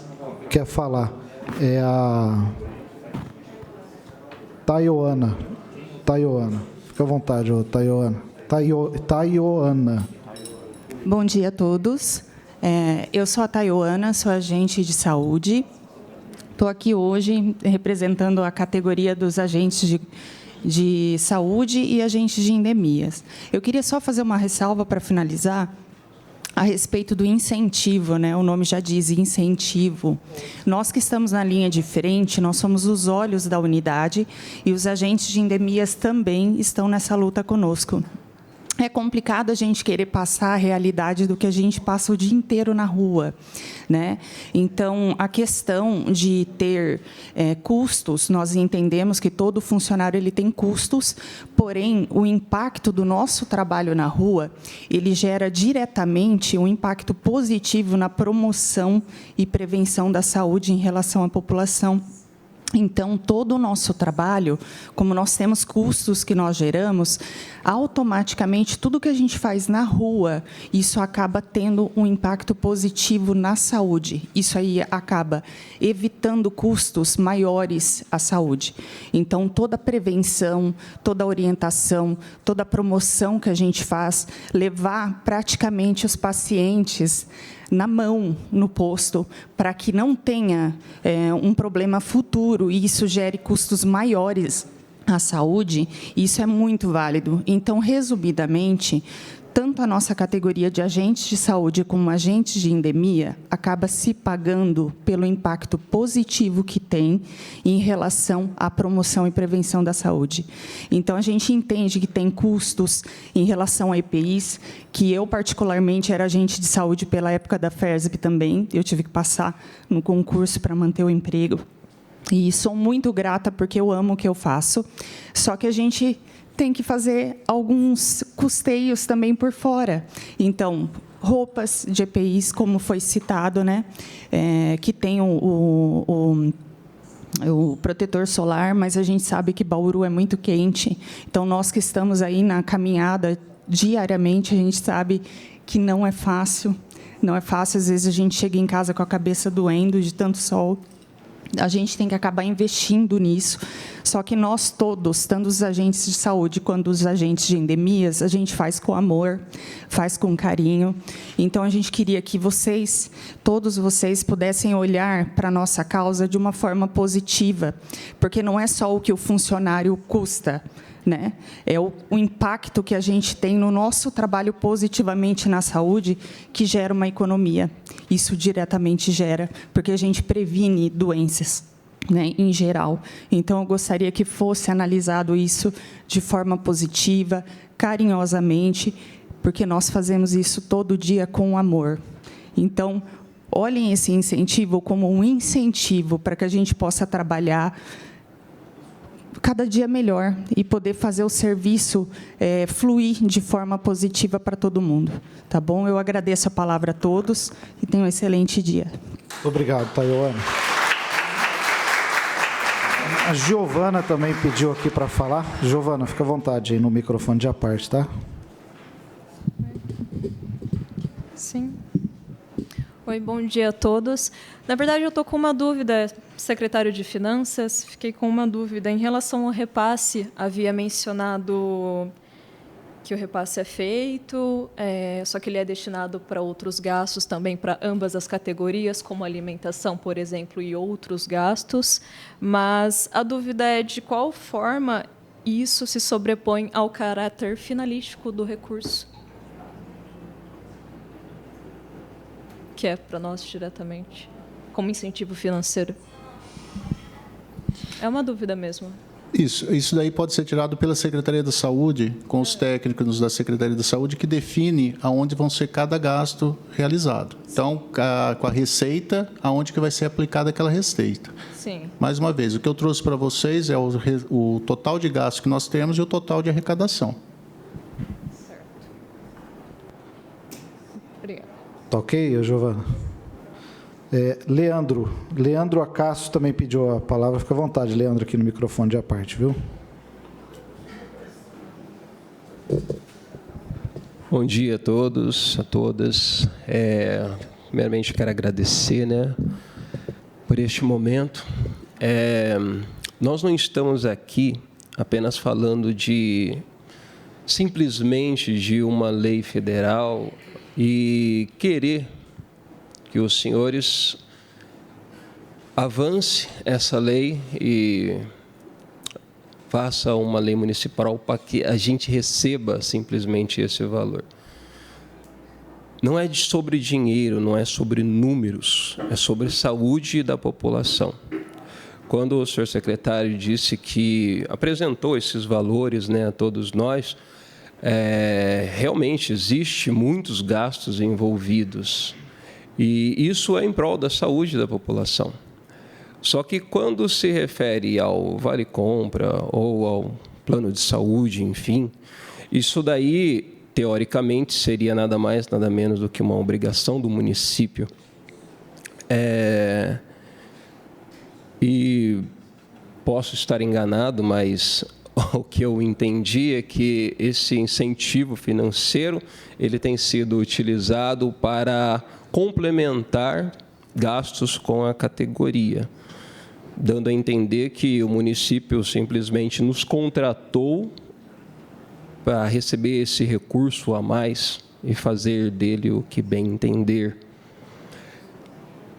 quer falar. É a Taioana. Fica à vontade, Taioana. Taioana. Bom dia a todos. Eu sou a Taioana, sou agente de saúde. Estou aqui hoje representando a categoria dos agentes de saúde e agentes de endemias. Eu queria só fazer uma ressalva para finalizar a respeito do incentivo, né? O nome já diz incentivo. Nós que estamos na linha de frente, nós somos os olhos da unidade e os agentes de endemias também estão nessa luta conosco. É complicado a gente querer passar a realidade do que a gente passa o dia inteiro na rua, né? Então, a questão de ter custos, nós entendemos que todo funcionário ele tem custos, porém, o impacto do nosso trabalho na rua, ele gera diretamente um impacto positivo na promoção e prevenção da saúde em relação à população. Então, todo o nosso trabalho, como nós temos custos que nós geramos, automaticamente, tudo que a gente faz na rua, isso acaba tendo um impacto positivo na saúde. Isso aí acaba evitando custos maiores à saúde. Então, toda a prevenção, toda a orientação, toda a promoção que a gente faz, levar praticamente os pacientes na mão, no posto, para que não tenha um problema futuro e isso gere custos maiores à saúde, isso é muito válido. Então, resumidamente, tanto a nossa categoria de agentes de saúde como agentes de endemia acaba se pagando pelo impacto positivo que tem em relação à promoção e prevenção da saúde. Então, a gente entende que tem custos em relação a EPIs, que eu, particularmente, era agente de saúde pela época da FERSB também, eu tive que passar no concurso para manter o emprego. E sou muito grata porque eu amo o que eu faço, só que a gente tem que fazer alguns custeios também por fora. Então, roupas de EPIs, como foi citado, né, que tem o protetor solar, mas a gente sabe que Bauru é muito quente. Então, nós que estamos aí na caminhada diariamente, a gente sabe que não é fácil. Não é fácil, às vezes a gente chega em casa com a cabeça doendo de tanto sol. A gente tem que acabar investindo nisso. Só que nós todos, tanto os agentes de saúde quanto os agentes de endemias, a gente faz com amor, faz com carinho. Então, a gente queria que vocês, todos vocês, pudessem olhar para a nossa causa de uma forma positiva, porque não é só o que o funcionário custa, né? É o impacto que a gente tem no nosso trabalho positivamente na saúde que gera uma economia. Isso diretamente gera, porque a gente previne doenças, né, em geral. Então, eu gostaria que fosse analisado isso de forma positiva, carinhosamente, porque nós fazemos isso todo dia com amor. Então, olhem esse incentivo como um incentivo para que a gente possa trabalhar cada dia melhor e poder fazer o serviço fluir de forma positiva para todo mundo. Tá bom? Eu agradeço a palavra a todos e tenham um excelente dia. Obrigado, Taioana. A Giovana também pediu aqui para falar. Giovana, fica à vontade aí no microfone de à parte, tá? Sim. Oi, bom dia a todos. Na verdade, eu estou com uma dúvida, secretário de Finanças, fiquei com uma dúvida em relação ao repasse. Havia mencionado que o repasse é feito, só que ele é destinado para outros gastos também, para ambas as categorias, como alimentação, por exemplo, e outros gastos. Mas a dúvida é de qual forma isso se sobrepõe ao caráter finalístico do recurso, que é para nós diretamente, como incentivo financeiro. É uma dúvida mesmo. Isso daí pode ser tirado pela Secretaria da Saúde, com os técnicos da Secretaria da Saúde, que define aonde vão ser cada gasto realizado. Então, com a receita, aonde que vai ser aplicada aquela receita. Sim. Mais uma vez, o que eu trouxe para vocês é o total de gastos que nós temos e o total de arrecadação. Certo. Obrigada. Tá ok, Giovana? Leandro Acácio também pediu a palavra. Fica à vontade, Leandro, aqui no microfone de à parte, viu? Bom dia a todos, a todas. Primeiramente, quero agradecer, né, por este momento. Nós não estamos aqui apenas falando simplesmente de uma lei federal e querer que os senhores avance essa lei e faça uma lei municipal para que a gente receba simplesmente esse valor. Não é sobre dinheiro, não é sobre números, é sobre saúde da população. Quando o senhor secretário disse que apresentou esses valores, né, a todos nós, realmente existe muitos gastos envolvidos e isso é em prol da saúde da população. Só que quando se refere ao Vale Compra ou ao plano de saúde, enfim, isso daí, teoricamente, seria nada mais, nada menos do que uma obrigação do município. E posso estar enganado, mas o que eu entendi é que esse incentivo financeiro ele tem sido utilizado para complementar gastos com a categoria, dando a entender que o município simplesmente nos contratou para receber esse recurso a mais e fazer dele o que bem entender.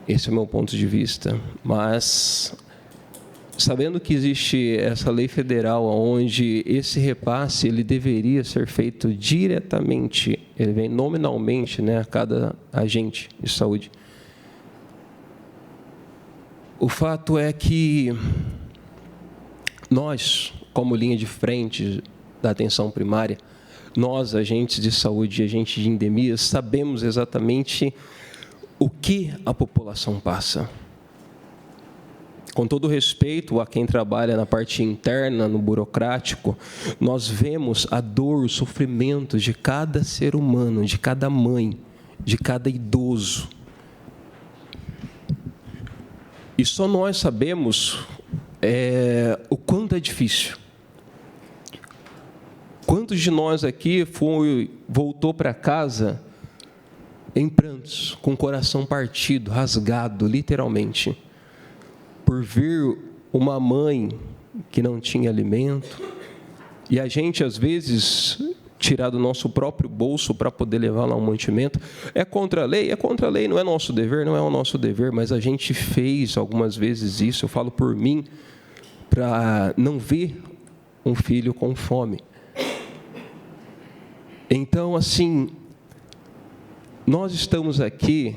Esse é o meu ponto de vista. Mas, sabendo que existe essa lei federal onde esse repasse ele deveria ser feito diretamente, ele vem nominalmente, né, a cada agente de saúde. O fato é que nós, como linha de frente da atenção primária, nós, agentes de saúde e agentes de endemias, sabemos exatamente o que a população passa. Com todo respeito a quem trabalha na parte interna, no burocrático, nós vemos a dor, o sofrimento de cada ser humano, de cada mãe, de cada idoso. E só nós sabemos o quanto é difícil. Quantos de nós aqui voltou para casa em prantos, com o coração partido, rasgado, literalmente, por ver uma mãe que não tinha alimento, e a gente, às vezes, tirar do nosso próprio bolso para poder levar lá um mantimento. É contra a lei, não é nosso dever, não é o nosso dever, mas a gente fez algumas vezes isso, eu falo por mim, para não ver um filho com fome. Então, assim, nós estamos aqui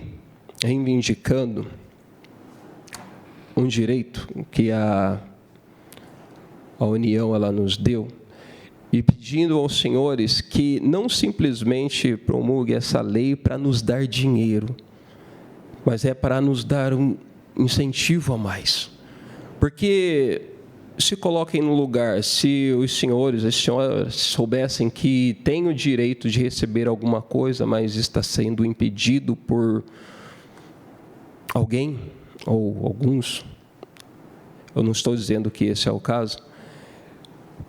reivindicando um direito que a União ela nos deu e pedindo aos senhores que não simplesmente promulgue essa lei para nos dar dinheiro, mas é para nos dar um incentivo a mais. Porque se coloquem no lugar, se os senhores, as senhoras soubessem que têm o direito de receber alguma coisa, mas está sendo impedido por alguém ou alguns, eu não estou dizendo que esse é o caso,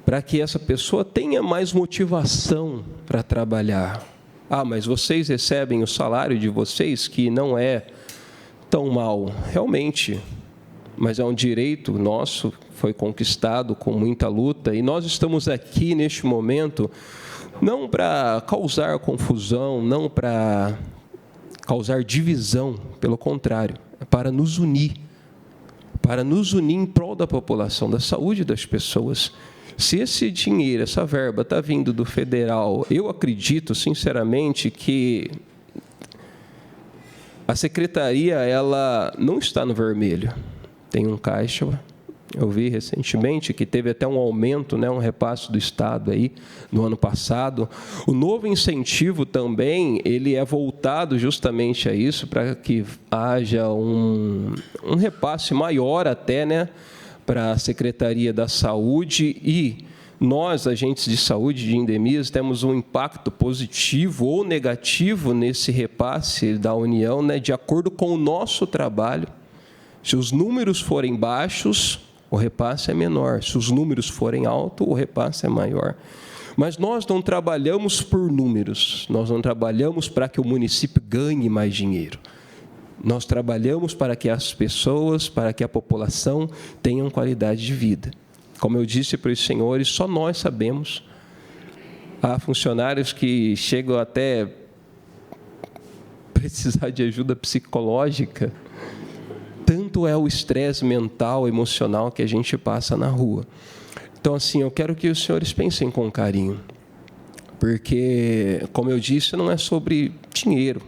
para que essa pessoa tenha mais motivação para trabalhar. Ah, mas vocês recebem o salário de vocês, que não é tão mal, realmente, mas é um direito nosso, foi conquistado com muita luta, e nós estamos aqui neste momento não para causar confusão, não para causar divisão, pelo contrário, é para nos unir em prol da população, da saúde das pessoas. Se esse dinheiro, essa verba está vindo do federal, eu acredito, sinceramente, que a secretaria ela não está no vermelho. Tem um caixa, eu vi recentemente que teve até um aumento, né, um repasse do Estado aí no ano passado. O novo incentivo também, ele é voltado justamente a isso, para que haja um repasse maior até, né, para a Secretaria da Saúde, e nós, agentes de saúde de endemias, temos um impacto positivo ou negativo nesse repasse da União, né, de acordo com o nosso trabalho. Se os números forem baixos, o repasse é menor. Se os números forem altos, o repasse é maior. Mas nós não trabalhamos por números, nós não trabalhamos para que o município ganhe mais dinheiro. Nós trabalhamos para que as pessoas, para que a população tenham qualidade de vida. Como eu disse para os senhores, só nós sabemos. Há funcionários que chegam até precisar de ajuda psicológica. Tanto é o estresse mental, emocional que a gente passa na rua. Então, assim, eu quero que os senhores pensem com carinho. Porque, como eu disse, não é sobre dinheiro,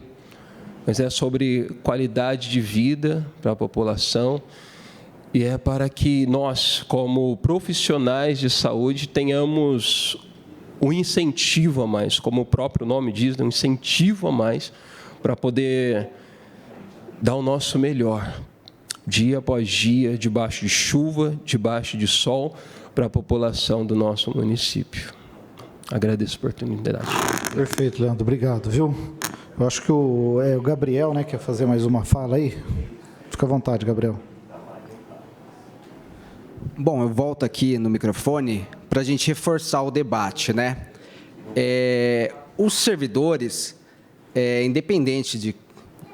mas é sobre qualidade de vida para a população e é para que nós, como profissionais de saúde, tenhamos um incentivo a mais, como o próprio nome diz, um incentivo a mais para poder dar o nosso melhor, dia após dia, debaixo de chuva, debaixo de sol, para a população do nosso município. Agradeço a oportunidade. Perfeito, Leandro. Obrigado, viu? Eu acho que o Gabriel, né, quer fazer mais uma fala aí. Fica à vontade, Gabriel. Bom, eu volto aqui no microfone para a gente reforçar o debate, né? Os servidores, independente de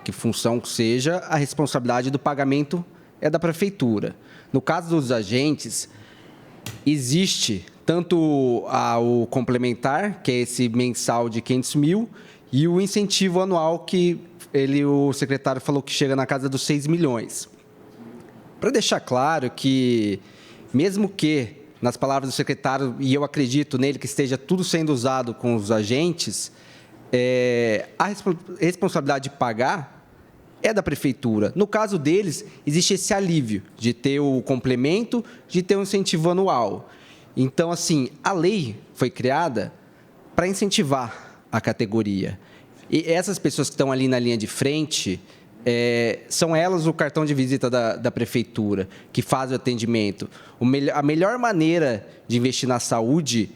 que função seja, a responsabilidade do pagamento é da prefeitura. No caso dos agentes, existe tanto o complementar, que é esse mensal de 500 mil, e o incentivo anual que o secretário falou que chega na casa dos 6 milhões. Para deixar claro que, mesmo que, nas palavras do secretário, e eu acredito nele que esteja tudo sendo usado com os agentes, a responsabilidade de pagar é da prefeitura. No caso deles, existe esse alívio de ter o complemento, de ter um incentivo anual. Então, assim, a lei foi criada para incentivar a categoria. E essas pessoas que estão ali na linha de frente, são elas o cartão de visita da prefeitura, que fazem o atendimento. A melhor maneira de investir na saúde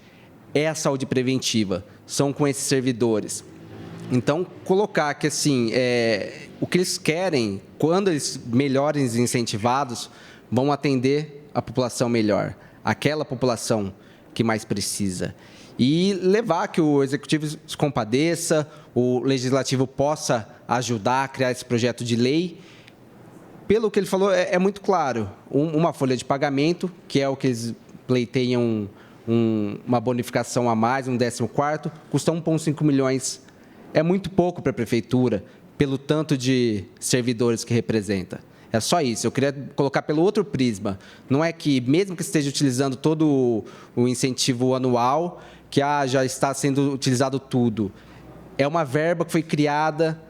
é a saúde preventiva, são com esses servidores. Então, colocar que, assim, o que eles querem, quando eles melhorem incentivados, vão atender a população melhor, aquela população que mais precisa. E levar que o Executivo se compadeça, o Legislativo possa ajudar a criar esse projeto de lei. Pelo que ele falou, é muito claro. Uma folha de pagamento, que é o que eles pleiteiam uma bonificação a mais, um 14º, custa 1,5 milhões. É muito pouco para a Prefeitura, pelo tanto de servidores que representa. É só isso. Eu queria colocar pelo outro prisma. Não é que, mesmo que esteja utilizando todo o incentivo anual, que já está sendo utilizado tudo. É uma verba que foi criada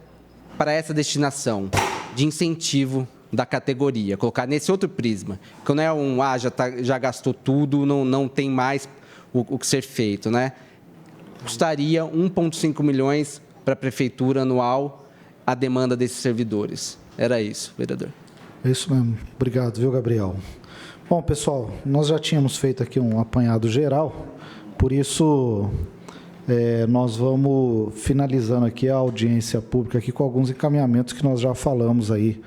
para essa destinação, de incentivo da categoria. Colocar nesse outro prisma. Que não é já gastou tudo, não tem mais o que ser feito, né? Custaria 1,5 milhões para a Prefeitura anual a demanda desses servidores. Era isso, vereador. É isso mesmo. Obrigado, viu, Gabriel? Bom, pessoal, nós já tínhamos feito aqui um apanhado geral, por isso nós vamos finalizando aqui a audiência pública aqui com alguns encaminhamentos que nós já falamos aí,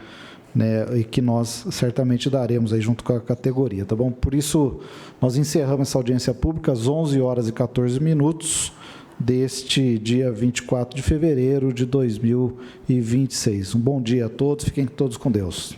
né, e que nós certamente daremos aí junto com a categoria, tá bom? Por isso, nós encerramos essa audiência pública às 11h14 deste dia 24 de fevereiro de 2026. Um bom dia a todos, fiquem todos com Deus.